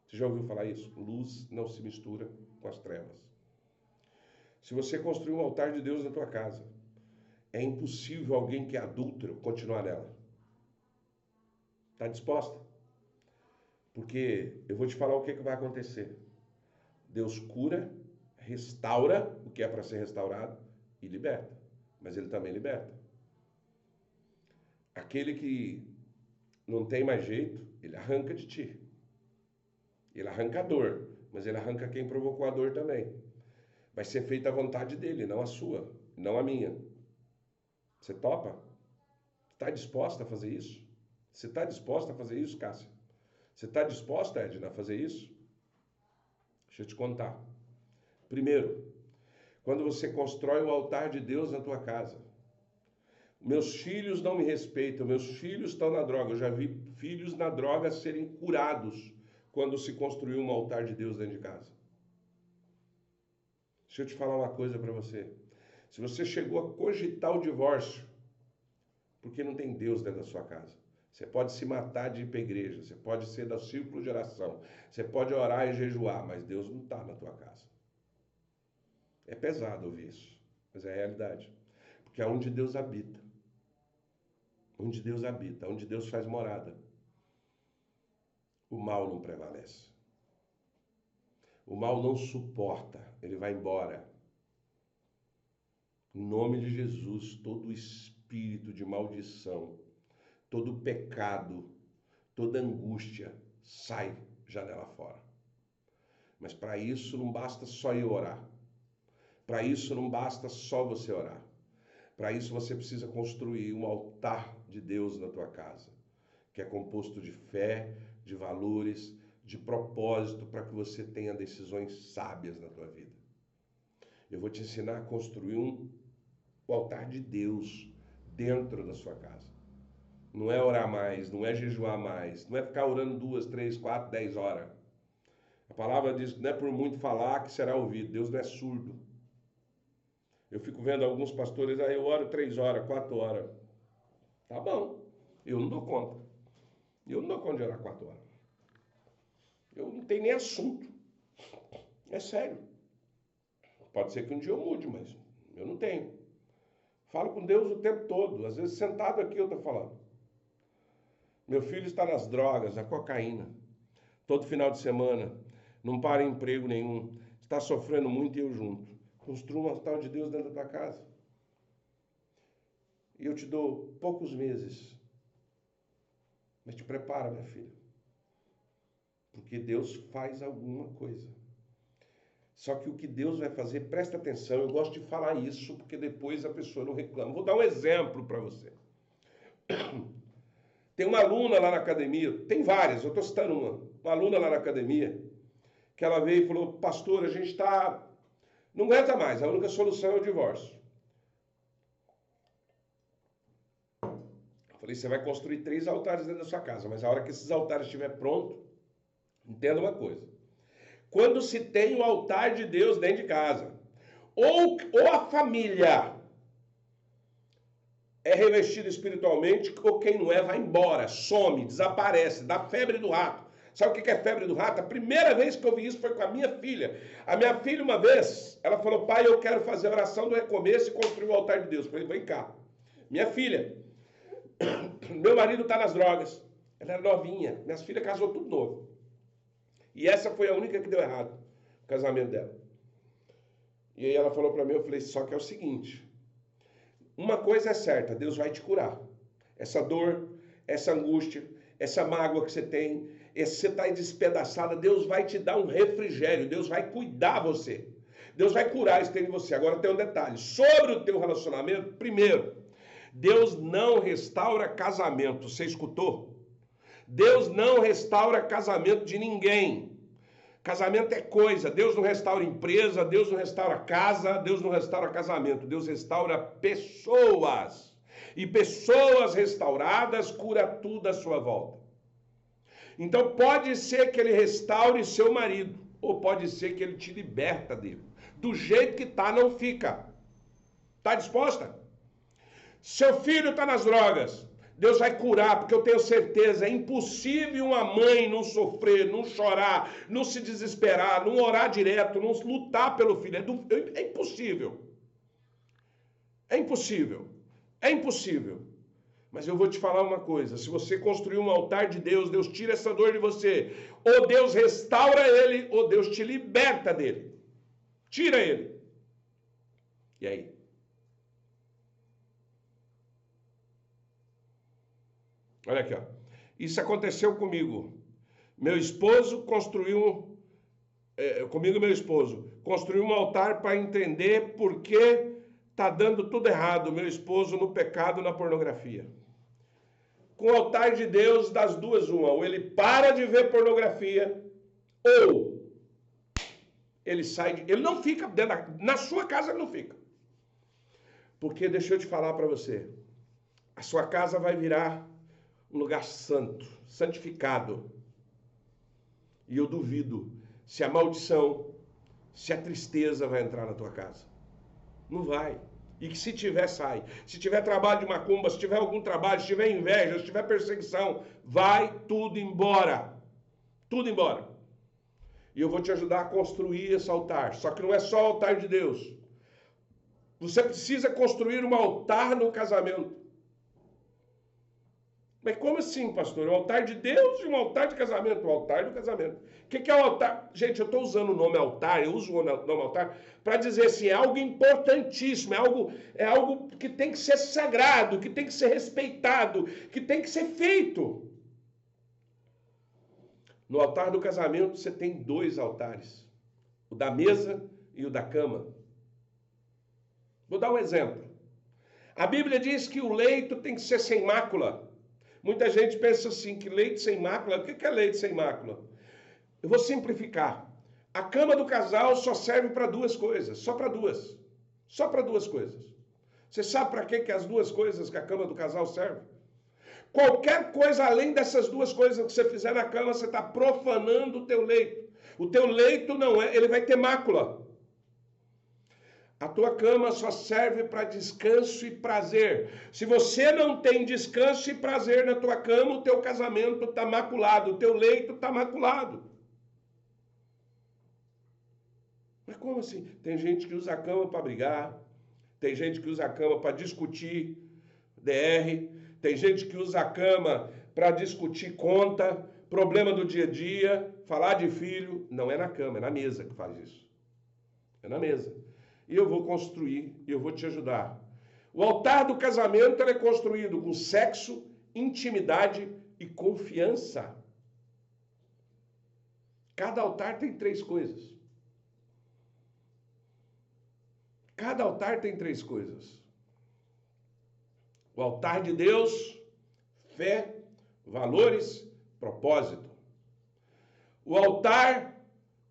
Você já ouviu falar isso? Luz não se mistura com as trevas. Se você construir um altar de Deus na tua casa, é impossível alguém que é adúltero continuar nela. Está disposta? Porque eu vou te falar o que vai acontecer. Deus cura, restaura o que é para ser restaurado e liberta. Mas ele também liberta. Aquele que não tem mais jeito, ele arranca de ti. Ele arranca a dor, mas ele arranca quem provocou a dor também. Vai ser feita a vontade dele, não a sua, não a minha. Você topa? Está disposta a fazer isso? Você está disposta a fazer isso, Cássia? Você está disposta, Edna, a fazer isso? Deixa eu te contar. Primeiro, quando você constrói o altar de Deus na tua casa, meus filhos não me respeitam, meus filhos estão na droga. Eu já vi filhos na droga serem curados quando se construiu um altar de Deus dentro de casa. Deixa eu te falar uma coisa para você. Se você chegou a cogitar o divórcio, porque não tem Deus dentro da sua casa. Você pode se matar de ir para a igreja, você pode ser da círculo de oração, você pode orar e jejuar, mas Deus não está na tua casa. É pesado ouvir isso, mas é a realidade. Porque é onde Deus habita. Onde Deus habita, onde Deus faz morada. O mal não prevalece. O mal não suporta, ele vai embora. Em nome de Jesus, todo espírito de maldição, todo pecado, toda angústia, sai janela fora. Mas para isso não basta só eu orar. Para isso não basta só você orar. Para isso você precisa construir um altar de Deus na tua casa, que é composto de fé, de valores, de propósito, para que você tenha decisões sábias na tua vida. Eu vou te ensinar a construir o altar de Deus dentro da sua casa. Não é orar mais, não é jejuar mais, não é ficar orando 2, 3, 4, 10 horas. A palavra diz que não é por muito falar que será ouvido. Deus não é surdo. Eu fico vendo alguns pastores, aí eu oro 3 horas, 4 horas. Tá bom, eu não dou conta. Eu não dou conta de orar 4 horas. Eu não tenho nem assunto. É sério. Pode ser que um dia eu mude, mas eu não tenho. Falo com Deus o tempo todo. Às vezes sentado aqui eu estou falando. Meu filho está nas drogas, na cocaína. Todo final de semana. Não para em emprego nenhum. Está sofrendo muito e eu junto. Construa um altar de Deus dentro da tua casa. E eu te dou poucos meses. Mas te prepara, minha filha. Porque Deus faz alguma coisa. Só que o que Deus vai fazer, presta atenção, eu gosto de falar isso, porque depois a pessoa não reclama. Vou dar um exemplo para você. Tem uma aluna lá na academia, tem várias, eu estou citando uma aluna lá na academia, que ela veio e falou, pastor, a gente não aguenta mais, a única solução é o divórcio. Eu falei, você vai construir 3 altares dentro da sua casa, mas a hora que esses altares estiver pronto, entenda uma coisa. Quando se tem o altar de Deus dentro de casa, ou a família é revestida espiritualmente, ou quem não é vai embora, some, desaparece, dá febre do rato. Sabe o que é febre do rato? A primeira vez que eu vi isso foi com a minha filha. A minha filha, uma vez, ela falou, pai, eu quero fazer a oração do recomeço e construir o altar de Deus. Eu falei, vem cá. Minha filha, meu marido está nas drogas. Ela era novinha. Minhas filhas casou tudo novo. E essa foi a única que deu errado, o casamento dela. E aí ela falou para mim, eu falei, só que é o seguinte, uma coisa é certa, Deus vai te curar. Essa dor, essa angústia, essa mágoa que você tem, você está despedaçada, Deus vai te dar um refrigério, Deus vai cuidar você. Deus vai curar isso que tem em você. Agora tem um detalhe, sobre o teu relacionamento, primeiro, Deus não restaura casamento, você escutou? Deus não restaura casamento de ninguém. Casamento é coisa, Deus não restaura empresa, Deus não restaura casa, Deus não restaura casamento, Deus restaura pessoas. E pessoas restauradas cura tudo à sua volta. Então pode ser que ele restaure seu marido, ou pode ser que ele te liberta dele. Do jeito que tá, não fica. Tá disposta? Seu filho está nas drogas. Deus vai curar, porque eu tenho certeza, é impossível uma mãe não sofrer, não chorar, não se desesperar, não orar direto, não lutar pelo filho. É impossível. É impossível. É impossível. Mas eu vou te falar uma coisa, se você construir um altar de Deus, Deus tira essa dor de você. Ou Deus restaura ele, ou Deus te liberta dele. Tira ele. E aí? Olha aqui, ó. Isso aconteceu comigo. Meu esposo construiu, comigo e meu esposo, construiu um altar para entender por que está dando tudo errado, meu esposo no pecado, na pornografia. Com o altar de Deus, das duas, uma. Ou ele para de ver pornografia, ou ele sai, ele não fica, na sua casa ele não fica. Porque, deixa eu te falar para você, a sua casa vai virar um lugar santo, santificado. E eu duvido se a maldição, se a tristeza vai entrar na tua casa. Não vai. E que se tiver, sai. Se tiver trabalho de macumba, se tiver algum trabalho, se tiver inveja, se tiver perseguição, vai tudo embora. Tudo embora. E eu vou te ajudar a construir esse altar. Só que não é só o altar de Deus. Você precisa construir um altar no casamento. Mas como assim, pastor? O altar de Deus e um altar de casamento? O altar do casamento. O que é o altar? Gente, eu estou usando o nome altar, eu uso o nome altar para dizer assim, é algo importantíssimo, é algo que tem que ser sagrado, que tem que ser respeitado, que tem que ser feito. No altar do casamento você tem 2 altares, o da mesa e o da cama. Vou dar um exemplo. A Bíblia diz que o leito tem que ser sem mácula. Muita gente pensa assim, que leite sem mácula, o que é leite sem mácula? Eu vou simplificar. A cama do casal só serve para 2 coisas, só para 2. Só para 2 coisas. Você sabe para que as 2 coisas que a cama do casal serve? Qualquer coisa além dessas 2 coisas que você fizer na cama, você está profanando o teu leito. O teu leito não é, ele vai ter mácula. A tua cama só serve para descanso e prazer. Se você não tem descanso e prazer na tua cama, o teu casamento está maculado, o teu leito está maculado. Mas como assim? Tem gente que usa a cama para brigar, tem gente que usa a cama para discutir DR, tem gente que usa a cama para discutir conta, problema do dia a dia, falar de filho. Não é na cama, é na mesa que faz isso. É na mesa. E eu vou construir, e eu vou te ajudar. O altar do casamento é construído com sexo, intimidade e confiança. Cada altar tem 3 coisas. Cada altar tem 3 coisas. O altar de Deus, fé, valores, propósito. O altar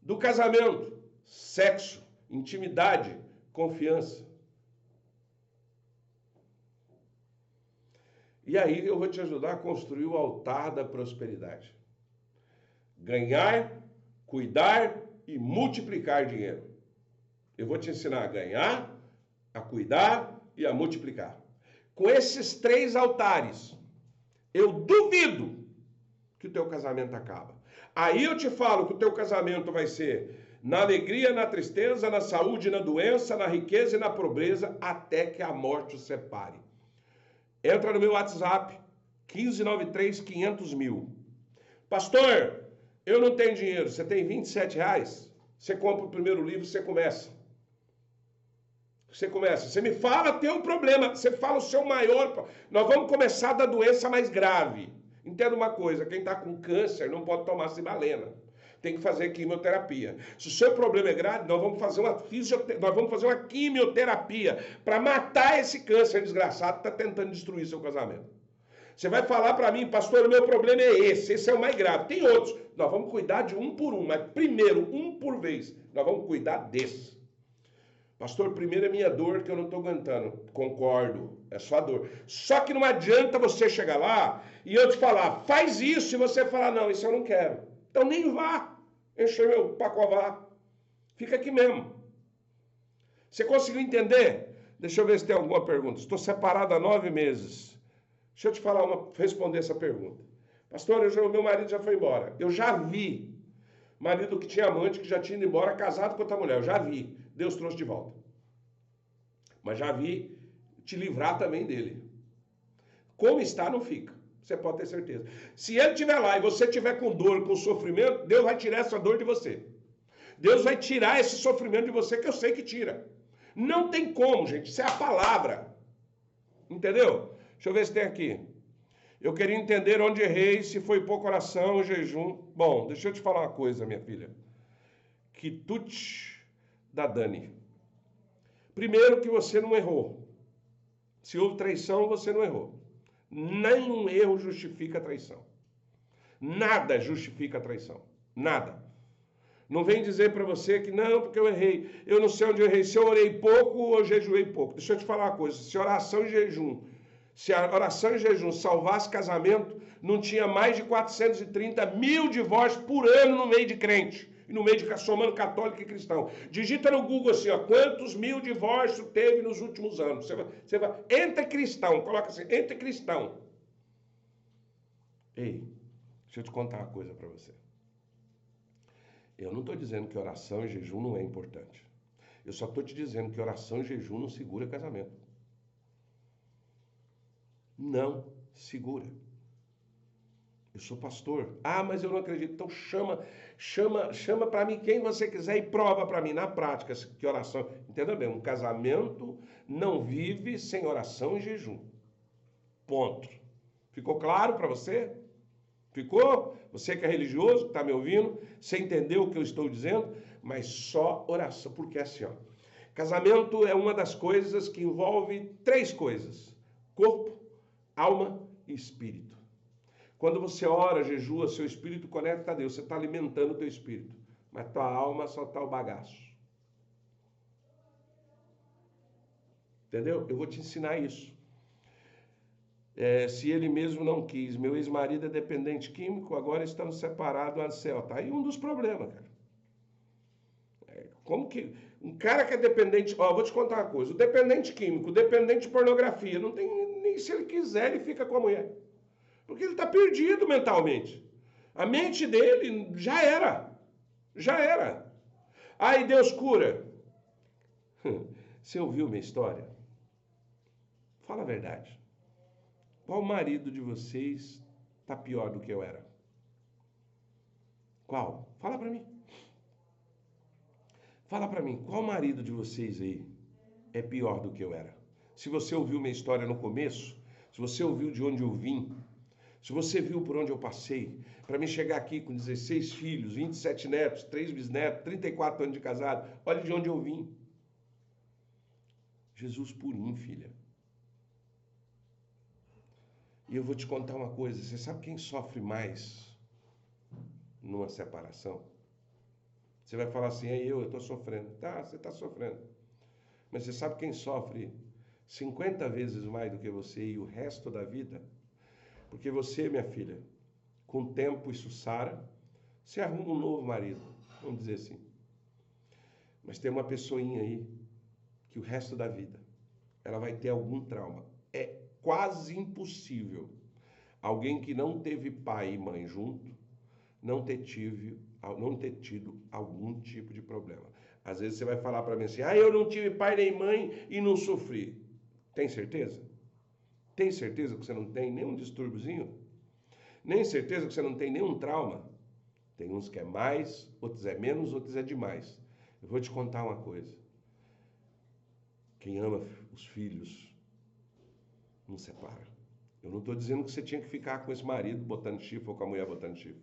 do casamento: sexo, intimidade, confiança. E aí eu vou te ajudar a construir o altar da prosperidade. Ganhar, cuidar e multiplicar dinheiro. Eu vou te ensinar a ganhar, a cuidar e a multiplicar. Com esses 3 altares, eu duvido que o teu casamento acaba. Aí eu te falo que o teu casamento vai ser na alegria, na tristeza, na saúde, na doença, na riqueza e na pobreza, até que a morte os separe. Entra no meu WhatsApp, 1593-500.000. Pastor, eu não tenho dinheiro. Você tem R$ 27? Você compra o primeiro livro, você começa. Você me fala teu problema, você fala o seu maior. Nós vamos começar da doença mais grave. Entenda uma coisa, quem está com câncer não pode tomar cibalena. Tem que fazer quimioterapia. Se o seu problema é grave, nós vamos fazer uma quimioterapia para matar esse câncer desgraçado que está tentando destruir seu casamento. Você vai falar para mim, pastor, o meu problema é esse é o mais grave. Tem outros. Nós vamos cuidar de um por um, mas primeiro, um por vez. Nós vamos cuidar desse. Pastor, primeiro é minha dor que eu não estou aguentando. Concordo, é sua dor. Só que não adianta você chegar lá e eu te falar, faz isso, e você falar, não, isso eu não quero. Então nem vá, encher meu pacovar. Fica aqui mesmo. Você conseguiu entender? Deixa eu ver se tem alguma pergunta. Estou separado há 9 meses. Deixa eu te falar responder essa pergunta. Pastor, meu marido já foi embora. Eu já vi marido que tinha amante, que já tinha ido embora, casado com outra mulher. Eu já vi. Deus trouxe de volta. Mas já vi te livrar também dele. Como está, não fica. Você pode ter certeza. Se ele estiver lá e você estiver com dor, com sofrimento, Deus vai tirar essa dor de você. Deus vai tirar esse sofrimento de você, que eu sei que tira. Não tem como, gente. Isso é a palavra. Entendeu? Deixa eu ver se tem aqui. Eu queria entender onde errei, se foi pouca oração ou jejum. Bom, deixa eu te falar uma coisa, minha filha. Quitute da Dani. Primeiro que você não errou. Se houve traição, você não errou. Nenhum erro justifica a traição. Nada justifica a traição. Nada. Não vem dizer para você que não, porque eu errei. Eu não sei onde eu errei. Se eu orei pouco ou jejuei pouco. Deixa eu te falar uma coisa. Se a oração e jejum salvasse casamento, não tinha mais de 430 mil divórcios por ano no meio de crente. E no meio de somando católico e cristão. Digita no Google assim, ó, quantos mil divórcios teve nos últimos anos. Você vai entre cristão, coloca assim, entre cristão. Ei, deixa eu te contar uma coisa para você. Eu não estou dizendo que oração e jejum não é importante. Eu só estou te dizendo que oração e jejum não segura casamento. Não segura. Eu sou pastor. Ah, mas eu não acredito. Então chama para mim quem você quiser e prova para mim na prática que oração. Entenda bem, um casamento não vive sem oração e jejum. Ponto. Ficou claro para você? Ficou? Você que é religioso, que está me ouvindo, você entendeu o que eu estou dizendo? Mas só oração, porque assim, ó, casamento é uma das coisas que envolve 3 coisas: corpo, alma e espírito. Quando você ora, jejua, seu espírito conecta a Deus. Você está alimentando o teu espírito. Mas tua alma só está o bagaço. Entendeu? Eu vou te ensinar isso. Se ele mesmo não quis. Meu ex-marido é dependente químico, agora estamos separados, Ansel. Tá aí um dos problemas, cara. Como que... Um cara que é dependente... Ó, vou te contar uma coisa. O dependente químico, o dependente de pornografia, não tem... Nem se ele quiser, ele fica com a mulher. Porque ele está perdido mentalmente. A mente dele já era. Já era. Aí Deus cura. Você ouviu minha história? Fala a verdade. Qual marido de vocês está pior do que eu era? Qual? Fala para mim. Fala para mim, qual marido de vocês aí é pior do que eu era? Se você ouviu minha história no começo, se você ouviu de onde eu vim, se você viu por onde eu passei, para mim chegar aqui com 16 filhos, 27 netos, 3 bisnetos, 34 anos de casado, olha de onde eu vim. Jesus purinho, filha. E eu vou te contar uma coisa, você sabe quem sofre mais numa separação? Você vai falar assim, eu estou sofrendo. Tá, você está sofrendo. Mas você sabe quem sofre 50 vezes mais do que você e o resto da vida? Porque você, minha filha, com o tempo isso sara, você arruma um novo marido, vamos dizer assim. Mas tem uma pessoinha aí que o resto da vida ela vai ter algum trauma. É quase impossível alguém que não teve pai e mãe junto não ter tido algum tipo de problema. Às vezes você vai falar para mim assim, eu não tive pai nem mãe e não sofri. Tem certeza? Tem certeza que você não tem nenhum distúrbiozinho? Nem certeza que você não tem nenhum trauma? Tem uns que é mais, outros é menos, outros é demais. Eu vou te contar uma coisa. Quem ama os filhos não separa. Eu não estou dizendo que você tinha que ficar com esse marido botando chifre ou com a mulher botando chifre.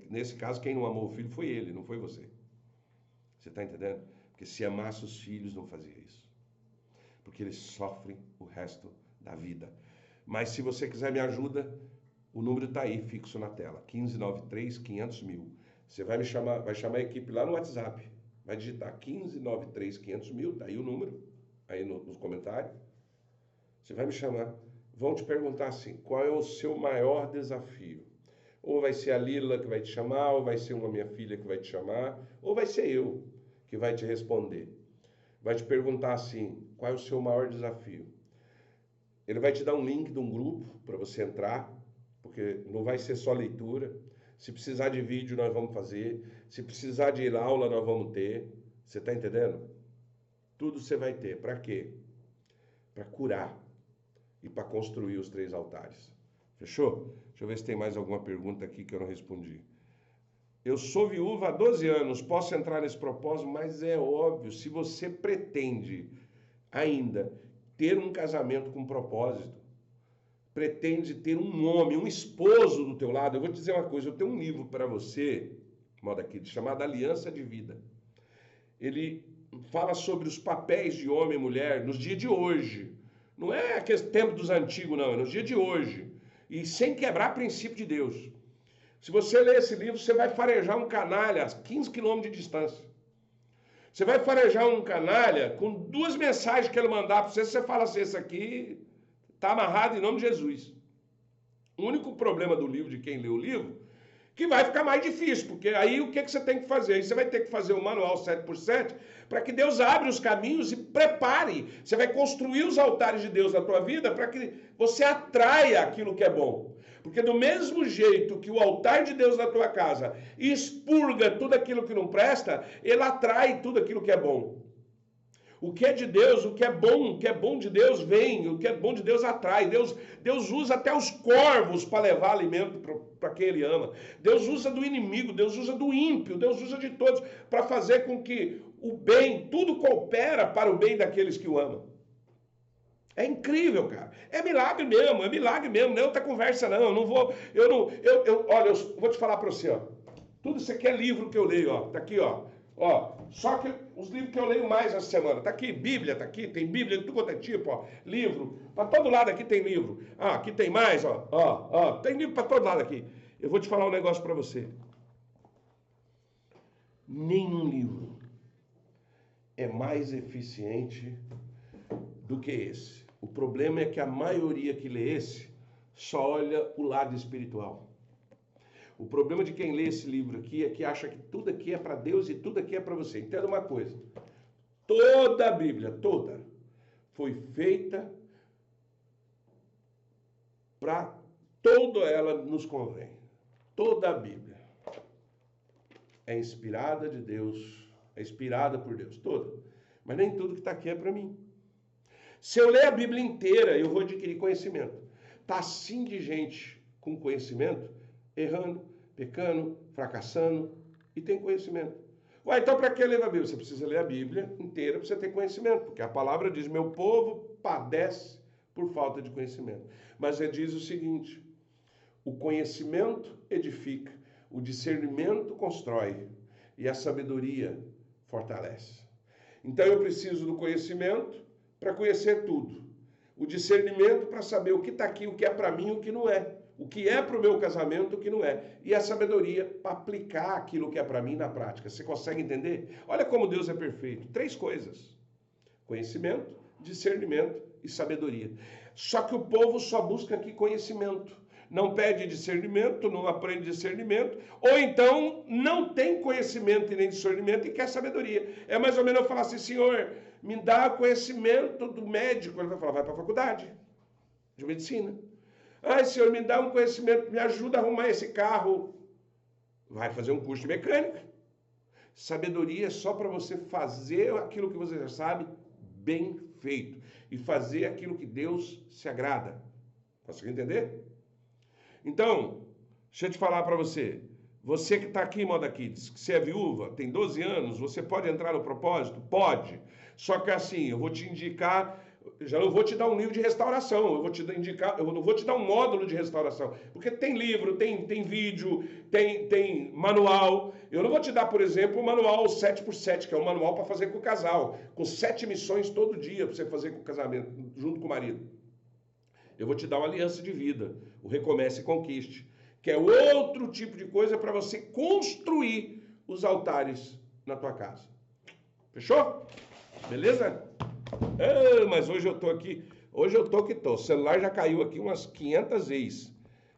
Nesse caso, quem não amou o filho foi ele, não foi você. Você está entendendo? Porque se amasse os filhos, não fazia isso. Porque eles sofrem o resto da vida. Mas se você quiser me ajuda, o número está aí, fixo na tela. 1593-500.000. Você vai me chamar, vai chamar a equipe lá no WhatsApp. Vai digitar 1593-500.000, está aí o número, aí nos comentários. Você vai me chamar. Vão te perguntar assim, qual é o seu maior desafio? Ou vai ser a Lila que vai te chamar, ou vai ser uma minha filha que vai te chamar, ou vai ser eu que vai te responder. Vai te perguntar assim, qual é o seu maior desafio? Ele vai te dar um link de um grupo para você entrar, porque não vai ser só leitura. Se precisar de vídeo, nós vamos fazer. Se precisar de aula, nós vamos ter. Você está entendendo? Tudo você vai ter. Para quê? Para curar e para construir os 3 altares. Fechou? Deixa eu ver se tem mais alguma pergunta aqui que eu não respondi. Eu sou viúva há 12 anos, posso entrar nesse propósito? Mas é óbvio, se você pretende ainda ter um casamento com propósito, pretende ter um homem, um esposo do teu lado, eu vou te dizer uma coisa, eu tenho um livro para você, modo aqui, chamado Aliança de Vida. Ele fala sobre os papéis de homem e mulher nos dias de hoje. Não é aquele tempo dos antigos, não, é nos dias de hoje. E sem quebrar princípio de Deus. Se você ler esse livro, você vai farejar um canalha a 15 quilômetros de distância. Você vai farejar um canalha com 2 mensagens que ele mandar para você, você fala assim, esse aqui está amarrado em nome de Jesus. O único problema do livro, de quem lê o livro, que vai ficar mais difícil, porque aí o que você tem que fazer? Aí você vai ter que fazer o manual 7x7 para que Deus abra os caminhos e prepare. Você vai construir os altares de Deus na tua vida para que você atraia aquilo que é bom. Porque do mesmo jeito que o altar de Deus na tua casa expurga tudo aquilo que não presta, ele atrai tudo aquilo que é bom. O que é de Deus, o que é bom de Deus vem, o que é bom de Deus atrai. Deus usa até os corvos para levar alimento para quem ele ama. Deus usa do inimigo, Deus usa do ímpio, Deus usa de todos para fazer com que o bem, tudo coopera para o bem daqueles que o amam. É incrível, cara. É milagre mesmo, não é outra conversa não. Olha, eu vou te falar para você, ó. Tudo isso aqui é livro que eu leio, ó. Tá aqui, ó. Ó, só que os livros que eu leio mais essa semana, tá aqui, Bíblia, tá aqui, tem Bíblia de tudo quanto é tipo, ó, livro, para todo lado aqui tem livro. Ah, aqui tem mais, ó, tem livro para todo lado aqui. Eu vou te falar um negócio para você. Nenhum livro é mais eficiente do que esse. O problema é que a maioria que lê esse só olha o lado espiritual. O problema de quem lê esse livro aqui é que acha que tudo aqui é para Deus e tudo aqui é para você. Entenda uma coisa. Toda a Bíblia, toda, foi feita para toda ela nos convém. Toda a Bíblia é inspirada de Deus, é inspirada por Deus, toda. Mas nem tudo que está aqui é para mim. Se eu ler a Bíblia inteira, eu vou adquirir conhecimento. Está assim de gente com conhecimento, errando, pecando, fracassando, e tem conhecimento. Ué, então para que ler a Bíblia? Você precisa ler a Bíblia inteira para você ter conhecimento, porque a palavra diz, meu povo padece por falta de conhecimento. Mas ele diz o seguinte, o conhecimento edifica, o discernimento constrói, e a sabedoria fortalece. Então eu preciso do conhecimento para conhecer tudo. o discernimento para saber o que está aqui, o que é para mim e o que não é. O que é para o meu casamento e o que não é. E a sabedoria para aplicar aquilo que é para mim na prática. Você consegue entender? Olha como Deus é perfeito. 3 coisas: conhecimento, discernimento e sabedoria. Só que o povo só busca aqui conhecimento. Não pede discernimento, não aprende discernimento, ou então não tem conhecimento e nem discernimento e quer sabedoria. É mais ou menos eu falar assim: Senhor, me dá conhecimento do médico. Ele vai falar: vai para a faculdade de medicina. Ai, Senhor, me dá um conhecimento, me ajuda a arrumar esse carro. Vai fazer um curso de mecânica. Sabedoria é só para você fazer aquilo que você já sabe bem feito. E fazer aquilo que Deus se agrada. Consegue entender? Então, deixa eu te falar para você. Você que está aqui, Moda Kids, que você é viúva, tem 12 anos, você pode entrar no propósito? Pode. Só que assim, eu vou te indicar... Já não vou te dar um livro de restauração, eu vou te indicar, eu não vou te dar um módulo de restauração, porque tem livro, tem vídeo, tem manual. Eu não vou te dar, por exemplo, o manual 7x7, que é um manual para fazer com o casal, com 7 missões todo dia para você fazer com o casamento, junto com o marido. Eu vou te dar uma aliança de vida, o Recomece e Conquiste, que é outro tipo de coisa para você construir os altares na tua casa. Fechou? Beleza? Ah, mas hoje eu tô aqui, o celular já caiu aqui umas 500 vezes.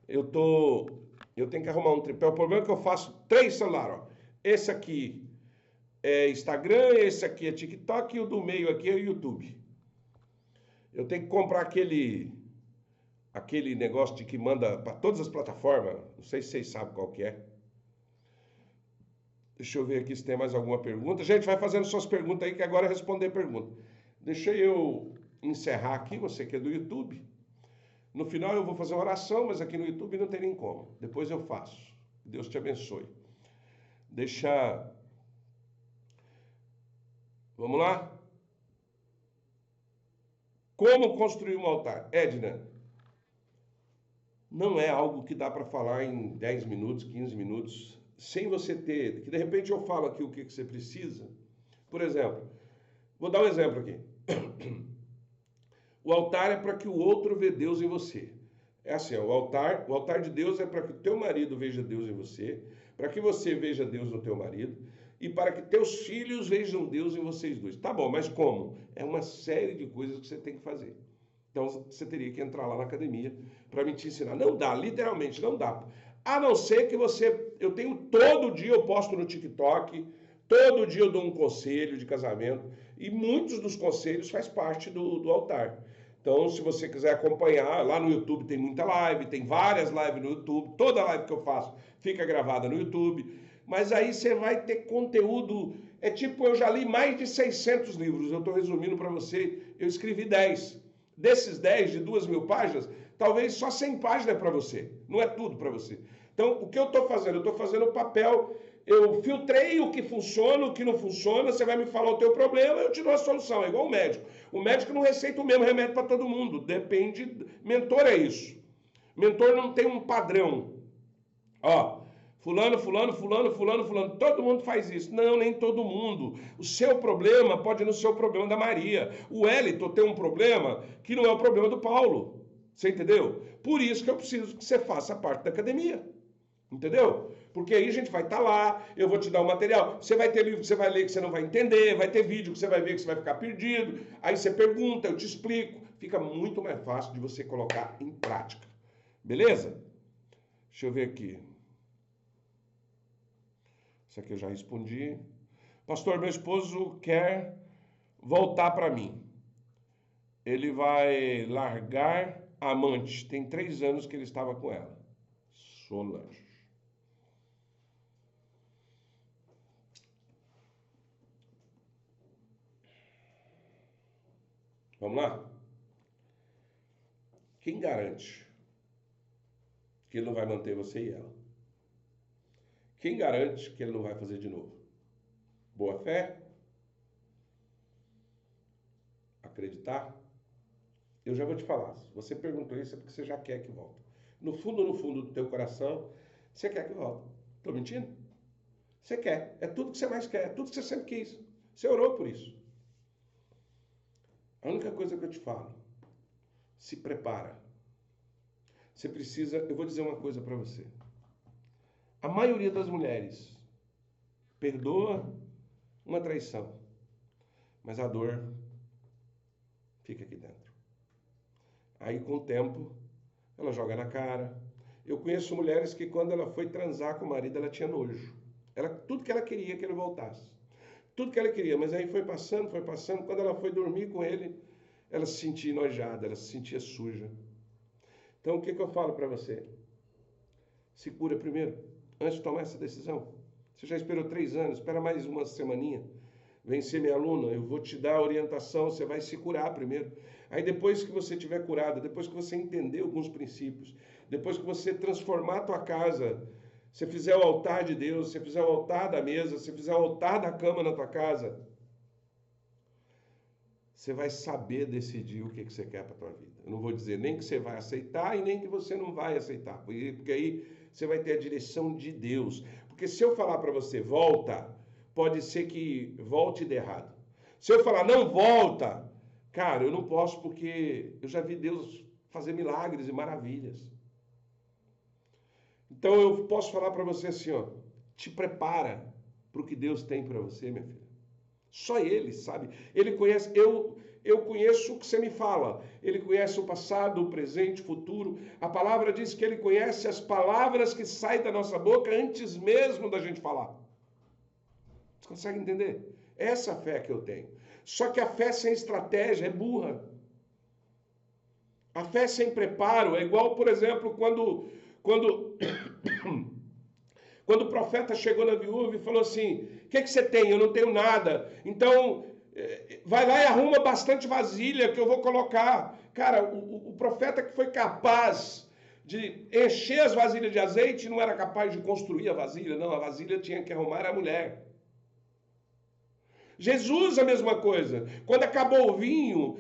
Eu tenho que arrumar um tripé. O problema é que eu faço 3 celulares, ó. Esse aqui é Instagram, esse aqui é TikTok e o do meio aqui é o YouTube. Eu tenho que comprar aquele negócio de que manda para todas as plataformas. Não sei se vocês sabem qual que é. Deixa eu ver aqui se tem mais alguma pergunta. Gente, vai fazendo suas perguntas aí que agora é responder pergunta. Deixa eu encerrar aqui, você que é do YouTube. No final eu vou fazer uma oração, mas aqui no YouTube não tem nem como. Depois eu faço. Deus te abençoe. Vamos lá? Como construir um altar? Edna, não é algo que dá para falar em 10 minutos, 15 minutos, sem você ter... Que de repente eu falo aqui o que você precisa. Por exemplo, vou dar um exemplo aqui. O altar é para que o outro vê Deus em você. É assim, ó, o altar de Deus é para que o teu marido veja Deus em você, para que você veja Deus no teu marido e para que teus filhos vejam Deus em vocês dois. Tá bom, mas como? É uma série de coisas que você tem que fazer. Então você teria que entrar lá na academia para me te ensinar. Não dá, literalmente não dá. A não ser que todo dia eu posto no TikTok, todo dia eu dou um conselho de casamento e muitos dos conselhos faz parte do altar. Então, se você quiser acompanhar, lá no YouTube tem muita live, tem várias lives no YouTube, toda live que eu faço fica gravada no YouTube, mas aí você vai ter conteúdo, eu já li mais de 600 livros, eu estou resumindo para você, eu escrevi 10. Desses 10, de 2.000 páginas, talvez só 100 páginas é para você, não é tudo para você. Então, o que eu estou fazendo? Eu estou fazendo o papel, eu filtrei o que funciona, o que não funciona, você vai me falar o teu problema, eu te dou a solução, é igual o médico. O médico não receita o mesmo remédio para todo mundo, depende, mentor é isso. Mentor não tem um padrão. Ó, fulano, todo mundo faz isso. Não, nem todo mundo. O seu problema pode não ser o problema da Maria. O Wellington tem um problema que não é o problema do Paulo. Você entendeu? Por isso que eu preciso que você faça parte da academia. Entendeu? Porque aí a gente vai estar lá, eu vou te dar o material, você vai ter livro que você vai ler que você não vai entender, vai ter vídeo que você vai ver que você vai ficar perdido, aí você pergunta, eu te explico, fica muito mais fácil de você colocar em prática. Beleza? Deixa eu ver aqui. Isso aqui eu já respondi. Pastor, meu esposo quer voltar para mim. Ele vai largar a amante. Tem 3 anos que ele estava com ela. Solange. Vamos lá? Quem garante que ele não vai manter você e ela? Quem garante que ele não vai fazer de novo? Boa fé? Acreditar? Eu já vou te falar. Se você perguntou isso é porque você já quer que volte. No fundo do teu coração, você quer que volte. Estou mentindo? Você quer. É tudo que você mais quer. É tudo que você sempre quis. Você orou por isso. A única coisa que eu te falo, se prepara. Você precisa, eu vou dizer uma coisa para você. A maioria das mulheres perdoa uma traição, mas a dor fica aqui dentro. Aí, com o tempo, ela joga na cara. Eu conheço mulheres que, quando ela foi transar com o marido, ela tinha nojo. Tudo que ela queria que ele voltasse. Tudo que ela queria, mas aí foi passando. Quando ela foi dormir com ele, ela se sentia enojada, ela se sentia suja. Então, o que eu falo para você? Se cura primeiro, antes de tomar essa decisão. Você já esperou 3 anos, espera mais uma semaninha. Vem ser minha aluna, eu vou te dar a orientação, você vai se curar primeiro. Aí depois que você estiver curada, depois que você entender alguns princípios, depois que você transformar a tua casa, você fizer o altar de Deus, você fizer o altar da mesa, você fizer o altar da cama na tua casa, você vai saber decidir o que você quer para a tua vida. Eu não vou dizer nem que você vai aceitar e nem que você não vai aceitar, porque aí você vai ter a direção de Deus. Porque se eu falar para você, volta, pode ser que volte de errado. Se eu falar, não volta, cara, eu não posso, porque eu já vi Deus fazer milagres e maravilhas. Então eu posso falar para você assim, ó, te prepara para o que Deus tem para você, minha filha. Só Ele sabe. Ele conhece, eu conheço o que você me fala. Ele conhece o passado, o presente, o futuro. A palavra diz que Ele conhece as palavras que saem da nossa boca antes mesmo da gente falar. Você consegue entender? Essa fé que eu tenho. Só que a fé sem estratégia é burra. A fé sem preparo é igual, por exemplo, quando o profeta chegou na viúva e falou assim, o que você tem? Eu não tenho nada. Então, vai lá e arruma bastante vasilha que eu vou colocar. Cara, o profeta que foi capaz de encher as vasilhas de azeite não era capaz de construir a vasilha. Não, a vasilha tinha que arrumar a mulher. Jesus, a mesma coisa. Quando acabou o vinho,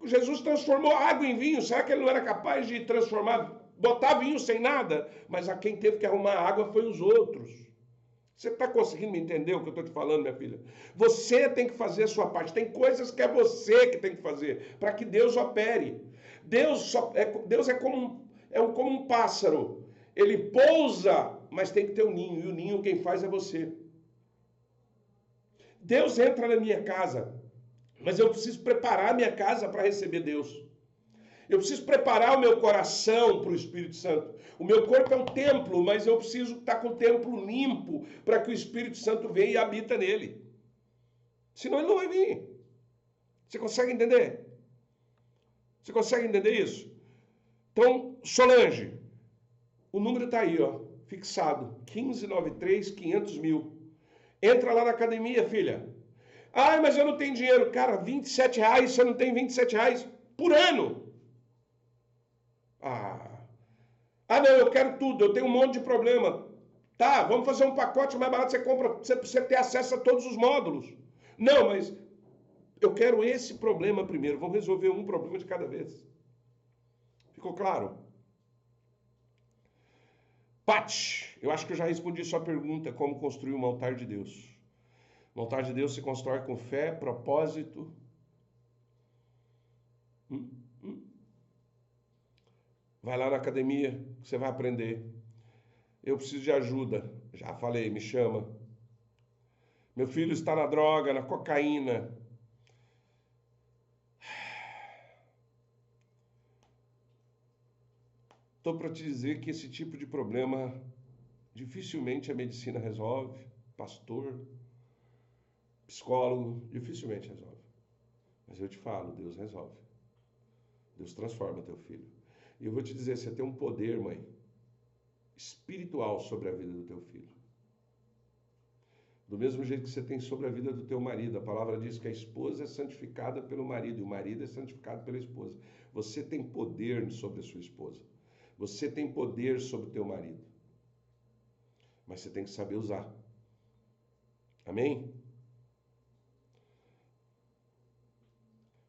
Jesus transformou água em vinho. Será que ele não era capaz de botar vinho sem nada? Mas a quem teve que arrumar água foi os outros. Você está conseguindo me entender o que eu estou te falando, minha filha? Você tem que fazer a sua parte. Tem coisas que é você que tem que fazer para que Deus opere. Deus é como um pássaro. Ele pousa, mas tem que ter um ninho. E o ninho quem faz é você. Deus entra na minha casa, mas eu preciso preparar a minha casa para receber Deus. Eu preciso preparar o meu coração para o Espírito Santo. O meu corpo é um templo, mas eu preciso estar com o templo limpo para que o Espírito Santo venha e habita nele. Senão ele não vai vir. Você consegue entender? Você consegue entender isso? Então, Solange, o número está aí, ó, fixado. 1593, 500 mil. Entra lá na academia, filha. Ah, mas eu não tenho dinheiro. Cara, R$27, você não tem R$27 por ano. Ah, não, eu quero tudo, eu tenho um monte de problema. Tá, vamos fazer um pacote mais barato, você compra, você ter acesso a todos os módulos. Não, mas eu quero esse problema primeiro, vamos resolver um problema de cada vez. Ficou claro? Pati, eu acho que eu já respondi sua pergunta, como construir um altar de Deus. Um altar de Deus se constrói com fé, propósito. Vai lá na academia, você vai aprender. Eu preciso de ajuda. Já falei, me chama. Meu filho está na droga, na cocaína. Estou para te dizer que esse tipo de problema dificilmente a medicina resolve. Pastor, psicólogo, dificilmente resolve. Mas eu te falo, Deus resolve. Deus transforma teu filho. E eu vou te dizer, você tem um poder, mãe, espiritual sobre a vida do teu filho. Do mesmo jeito que você tem sobre a vida do teu marido. A palavra diz que a esposa é santificada pelo marido e o marido é santificado pela esposa. Você tem poder sobre a sua esposa. Você tem poder sobre o teu marido. Mas você tem que saber usar. Amém?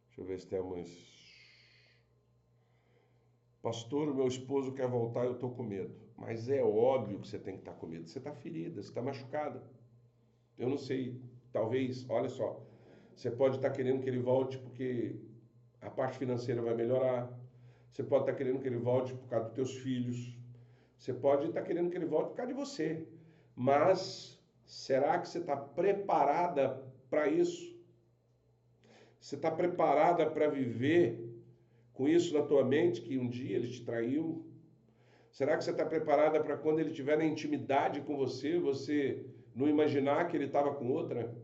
Deixa eu ver se temos... Pastor, o meu esposo quer voltar, eu estou com medo. Mas é óbvio que você tem que estar com medo. Você está ferida, você está machucada. Eu não sei, talvez, olha só, você pode estar querendo que ele volte porque A parte financeira vai melhorar. Você pode estar querendo que ele volte por causa dos teus filhos. Você pode estar querendo que ele volte por causa de você. Mas será que você está preparada para isso? Você está preparada para viver com isso na tua mente, que um dia ele te traiu? Será que você está preparada para quando ele estiver na intimidade com você, você não imaginar que ele estava com outra?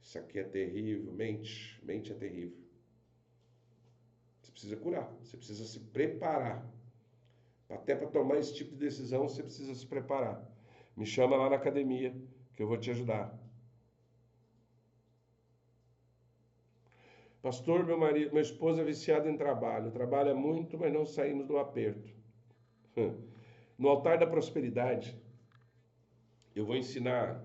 Isso aqui é terrível, mente é terrível. Você precisa curar, você precisa se preparar. Até para tomar esse tipo de decisão, você precisa se preparar. Me chama lá na academia, que eu vou te ajudar. Pastor, meu esposo é viciado em trabalho. Trabalha muito, mas não saímos do aperto. No altar da prosperidade, eu vou ensinar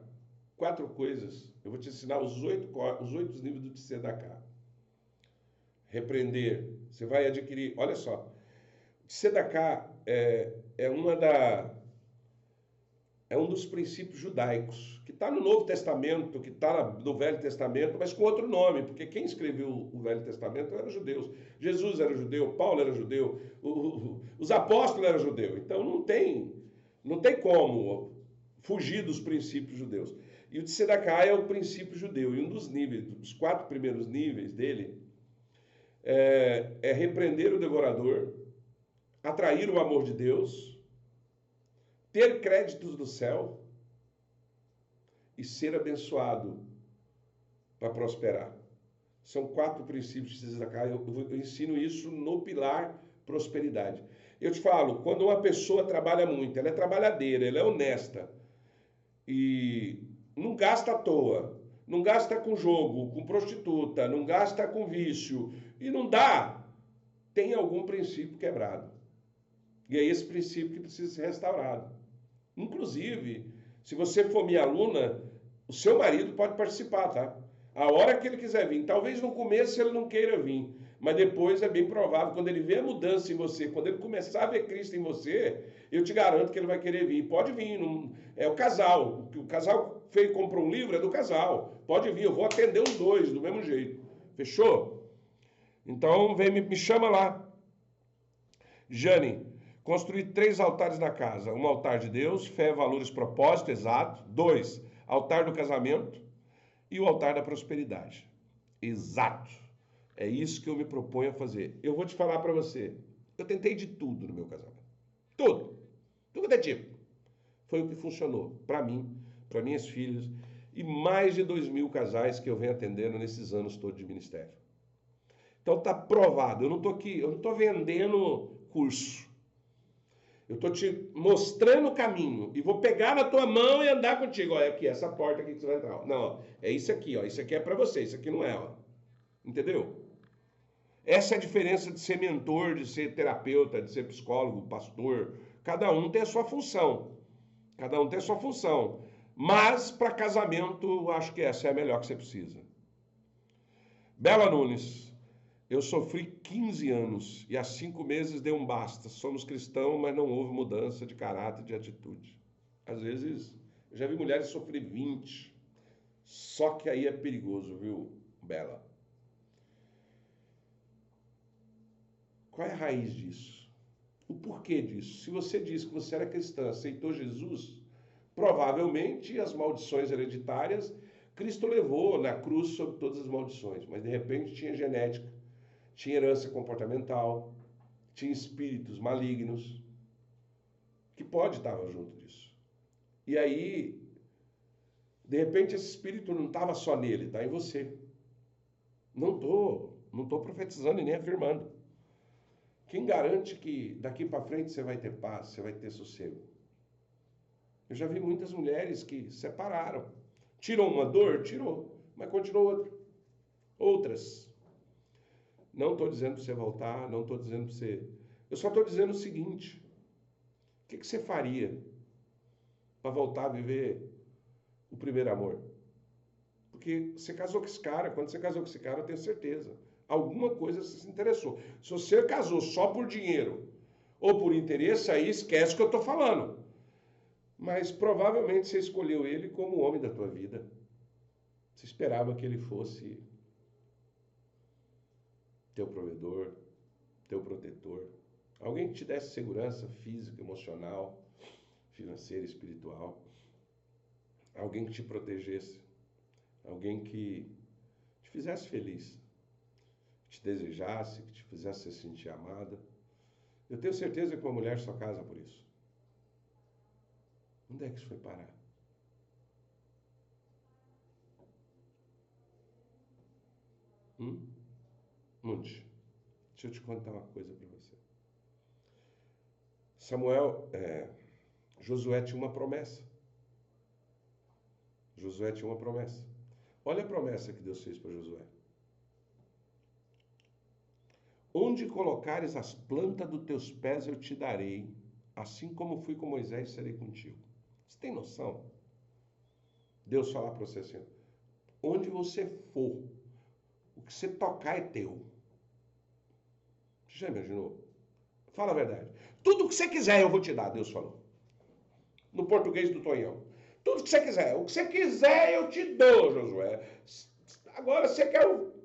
4 coisas. Eu vou te ensinar os 8 níveis do Tzedakah. Repreender. Você vai adquirir. Olha só. Tzedakah é um dos princípios judaicos, que está no Novo Testamento, que está no Velho Testamento, mas com outro nome, porque quem escreveu o Velho Testamento eram judeus. Jesus era judeu, Paulo era judeu, os apóstolos eram judeus. Então não tem como fugir dos princípios judeus. E o Tzedakah é o princípio judeu. E um dos níveis, os 4 primeiros níveis dele, é repreender o devorador, atrair o amor de Deus, ter créditos do céu e ser abençoado para prosperar. São 4 princípios de Tzedakah. Eu ensino isso no pilar prosperidade. Eu te falo, quando uma pessoa trabalha muito, ela é trabalhadeira, ela é honesta e não gasta à toa, não gasta com jogo, com prostituta, não gasta com vício e não dá, tem algum princípio quebrado. E é esse princípio que precisa ser restaurado. Inclusive, se você for minha aluna, o seu marido pode participar, tá? A hora que ele quiser vir. Talvez no começo ele não queira vir, mas depois é bem provável, quando ele vê a mudança em você, quando ele começar a ver Cristo em você, eu te garanto que ele vai querer vir. Pode vir, é o casal. O casal comprou um livro, é do casal. Pode vir, eu vou atender os dois do mesmo jeito. Fechou? Então, me chama lá. Jane, construir 3 altares na casa. Um altar de Deus, fé, valores, propósito, exato. 2, altar do casamento e o altar da prosperidade. Exato. É isso que eu me proponho a fazer. Eu vou te falar para você. Eu tentei de tudo no meu casamento. Tudo. Tudo que é tipo. Foi o que funcionou para mim, para minhas filhas e mais de 2.000 casais que eu venho atendendo nesses anos todos de ministério. Então tá provado. Eu não tô aqui, eu não tô vendendo curso. Eu estou te mostrando o caminho e vou pegar na tua mão e andar contigo. Olha aqui, essa porta aqui que você vai entrar. Ó. Não, ó, é isso aqui, ó. Isso aqui é para você, isso aqui não é, ó. Entendeu? Essa é a diferença de ser mentor, de ser terapeuta, de ser psicólogo, pastor. Cada um tem a sua função. Cada um tem a sua função. Mas para casamento, eu acho que essa é a melhor que você precisa. Bela Nunes. Eu sofri 15 anos e há 5 meses deu um basta. Somos cristãos, mas não houve mudança de caráter e de atitude. Às vezes, eu já vi mulheres sofrer 20. Só que aí é perigoso, viu, Bela? Qual é a raiz disso? O porquê disso? Se você diz que você era cristã, aceitou Jesus, provavelmente as maldições hereditárias, Cristo levou na cruz sobre todas as maldições, mas de repente tinha genética, tinha herança comportamental, tinha espíritos malignos, que pode estar junto disso. E aí, de repente, esse espírito não estava só nele, está em você. Não tô profetizando e nem afirmando. Quem garante que daqui para frente você vai ter paz, você vai ter sossego? Eu já vi muitas mulheres que separaram. Tirou uma dor? Tirou, mas continuou outra. Outras. Não estou dizendo para você voltar, não estou dizendo para você... Eu só estou dizendo o seguinte. O que você faria para voltar a viver o primeiro amor? Porque você casou com esse cara. Quando você casou com esse cara, eu tenho certeza. Alguma coisa você se interessou. Se você casou só por dinheiro ou por interesse, aí esquece o que eu estou falando. Mas provavelmente você escolheu ele como o homem da tua vida. Você esperava que ele fosse teu provedor, teu protetor, alguém que te desse segurança física, emocional, financeira, espiritual, alguém que te protegesse, alguém que te fizesse feliz, que te desejasse, que te fizesse se sentir amada. Eu tenho certeza que uma mulher só casa por isso. Onde é que isso foi parar? Onde? Deixa eu te contar uma coisa para você. Josué tinha uma promessa. Josué tinha uma promessa. Olha a promessa que Deus fez para Josué. Onde colocares as plantas dos teus pés eu te darei, assim como fui com Moisés, serei contigo. Você tem noção? Deus falar para você assim, onde você for, o que você tocar é teu. Você já imaginou? Fala a verdade. Tudo que você quiser eu vou te dar, Deus falou. No português do Tonhão. Tudo que você quiser. O que você quiser eu te dou, Josué. Agora você quer o...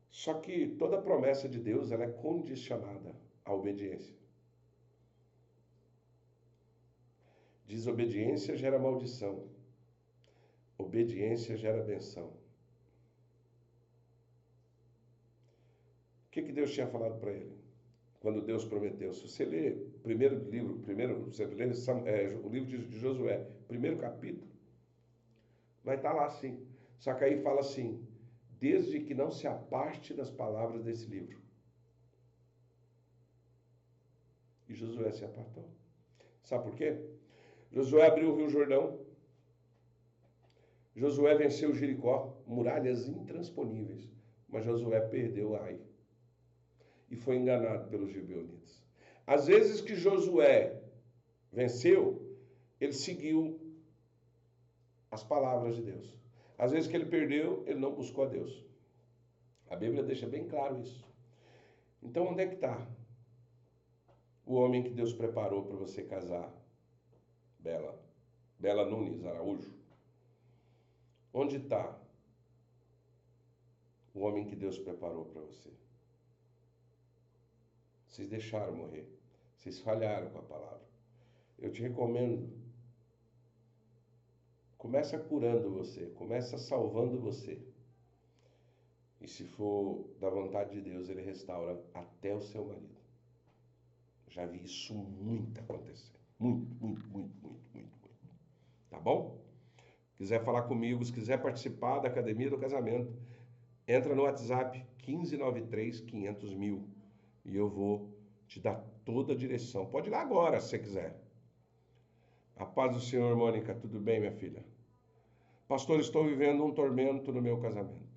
Só que toda promessa de Deus ela é condicionada à obediência. Desobediência gera maldição. Obediência gera benção. O que Deus tinha falado para ele? Quando Deus prometeu. Se você ler você lê o livro de Josué, primeiro capítulo, vai estar lá assim. Só que aí fala assim, desde que não se aparte das palavras desse livro. E Josué se apartou. Sabe por quê? Josué abriu o Rio Jordão. Josué venceu Jericó, muralhas intransponíveis. Mas Josué perdeu Ai. E foi enganado pelos gibeonitas. Às vezes que Josué venceu, ele seguiu as palavras de Deus. Às vezes que ele perdeu, ele não buscou a Deus. A Bíblia deixa bem claro isso. Então, onde é que está o homem que Deus preparou para você casar? Bela Nunes Araújo. Onde está o homem que Deus preparou para você? Vocês deixaram morrer. Vocês falharam com a palavra. Eu te recomendo. Começa curando você. Começa salvando você. E se for da vontade de Deus, ele restaura até o seu marido. Já vi isso muito acontecer. Muito. Tá bom? Quiser falar comigo, se quiser participar da Academia do Casamento, entra no WhatsApp 1593-500.000 e eu vou te dar toda a direção. Pode ir lá agora, se você quiser. A paz do Senhor, Mônica. Tudo bem, minha filha? Pastor, estou vivendo um tormento no meu casamento.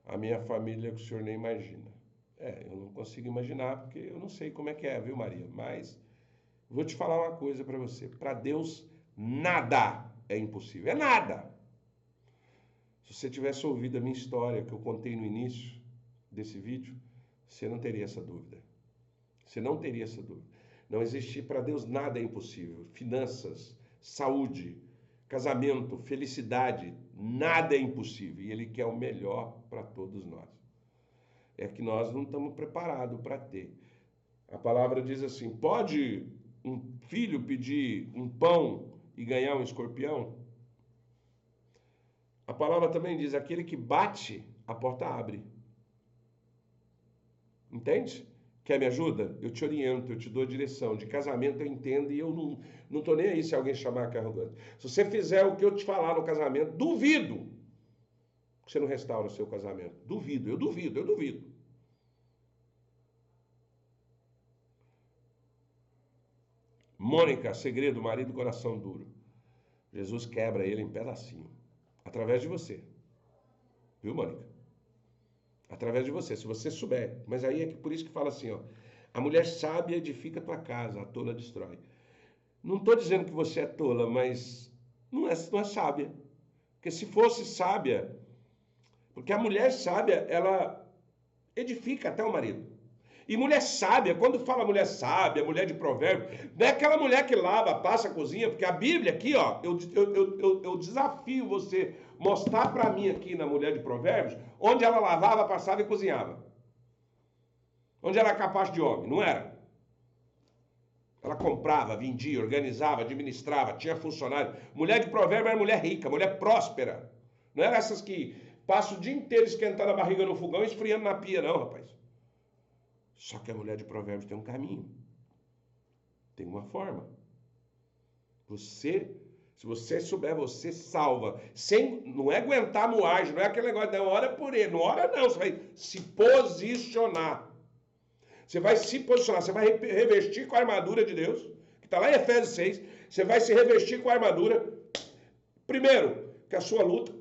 A minha família que o senhor nem imagina. Eu não consigo imaginar, porque eu não sei como é que é, viu, Maria? Mas vou te falar uma coisa para você. Para Deus, nada é impossível. É nada. Se você tivesse ouvido a minha história que eu contei no início desse vídeo, você não teria essa dúvida. Você não teria essa dúvida. Não existe, para Deus nada é impossível. Finanças, saúde, casamento, felicidade, nada é impossível. E Ele quer o melhor para todos nós. É que nós não estamos preparados para ter. A palavra diz assim, pode um filho pedir um pão e ganhar um escorpião? A palavra também diz, aquele que bate, a porta abre. Entende? Quer me ajuda? Eu te oriento, eu te dou a direção. De casamento eu entendo e eu não tô nem aí se alguém chamar que é arrogante. Se você fizer o que eu te falar no casamento, duvido que você não restaura o seu casamento. Duvido, eu duvido. Mônica, segredo, marido, coração duro. Jesus quebra ele em pedacinho. Através de você. Viu, Mônica? Através de você, se você souber. Mas aí é que por isso que fala assim, ó. A mulher sábia edifica a tua casa, a tola destrói. Não estou dizendo que você é tola, mas não é sábia. Porque se fosse sábia, porque a mulher sábia, ela edifica até o marido. E mulher sábia, quando fala mulher sábia, mulher de provérbio, não é aquela mulher que lava, passa, cozinha, porque a Bíblia aqui, ó, eu desafio você mostrar para mim aqui na mulher de provérbios, onde ela lavava, passava e cozinhava. Onde ela era capaz de homem, não era. Ela comprava, vendia, organizava, administrava, tinha funcionário. Mulher de provérbio era mulher rica, mulher próspera. Não era essas que passam o dia inteiro esquentando a barriga no fogão e esfriando na pia, não, rapaz. Só que a mulher de provérbios tem um caminho. Tem uma forma. Se você souber, você salva. Não é aguentar a moagem, não é aquele negócio, não, ora por ele. Não ora não, você vai se posicionar. Você vai se posicionar, você vai revestir com a armadura de Deus, que está lá em Efésios 6. Você vai se revestir com a armadura. Primeiro, que a sua luta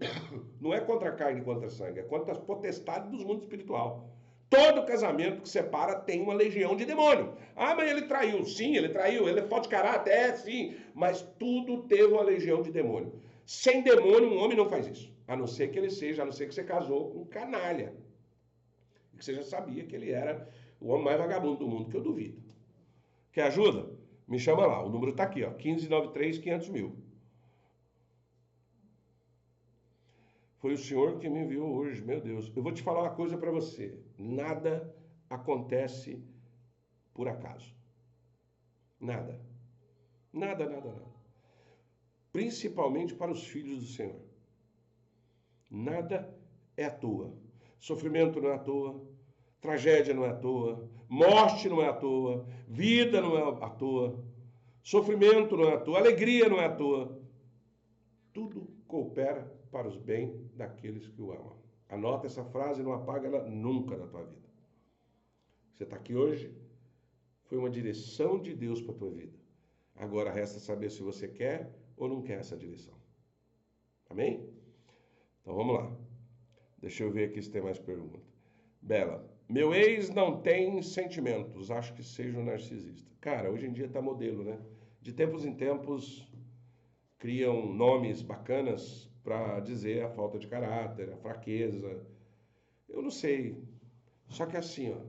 não é contra a carne e contra a sangue, é contra as potestades do mundo espiritual. Todo casamento que separa tem uma legião de demônio. Ah, mas ele traiu. Sim, ele traiu. Ele é falta de caráter. É, sim. Mas tudo teve uma legião de demônio. Sem demônio, um homem não faz isso. A não ser que ele seja, a não ser que você casou com um canalha. E que você já sabia que ele era o homem mais vagabundo do mundo, que eu duvido. Quer ajuda? Me chama lá. O número está aqui, ó. 1593-500.000. Foi o Senhor que me enviou hoje, meu Deus. Eu vou te falar uma coisa para você. Nada acontece por acaso. Nada. Nada, nada, nada. Principalmente para os filhos do Senhor. Nada é à toa. Sofrimento não é à toa. Tragédia não é à toa. Morte não é à toa. Vida não é à toa. Sofrimento não é à toa. Alegria não é à toa. Tudo coopera para os bens daqueles que o amam. Anota essa frase e não apaga ela nunca da tua vida. Você está aqui hoje, foi uma direção de Deus para a tua vida. Agora resta saber se você quer ou não quer essa direção. Amém? Então vamos lá. Deixa eu ver aqui se tem mais pergunta. Bela, meu ex não tem sentimentos, acho que seja um narcisista. Cara, hoje em dia está modelo, né? De tempos em tempos criam nomes bacanas para dizer a falta de caráter, a fraqueza. Eu não sei. Só que assim, ó,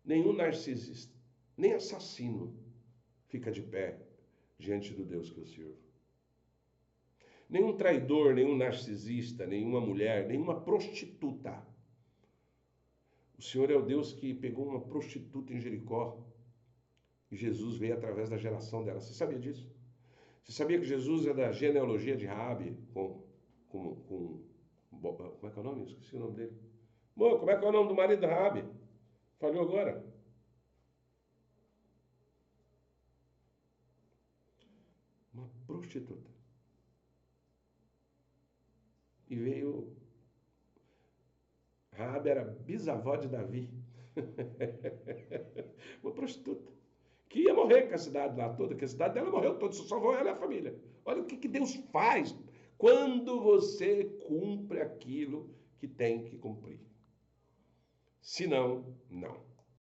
nenhum narcisista, nem assassino fica de pé diante do Deus que eu sirvo. Nenhum traidor, nenhum narcisista, nenhuma mulher, nenhuma prostituta. O Senhor é o Deus que pegou uma prostituta em Jericó e Jesus veio através da geração dela. Você sabia disso? Você sabia que Jesus é da genealogia de Raabe como é que é o nome? Esqueci o nome dele. Bom, como é que é o nome do marido da Raabe? Falhou agora? Uma prostituta. E veio... Raabe era bisavó de Davi. Uma prostituta. Que ia morrer com a cidade lá toda, que a cidade dela morreu toda, só salvou ela e a família. Olha o que Deus faz quando você cumpre aquilo que tem que cumprir. Se não, não.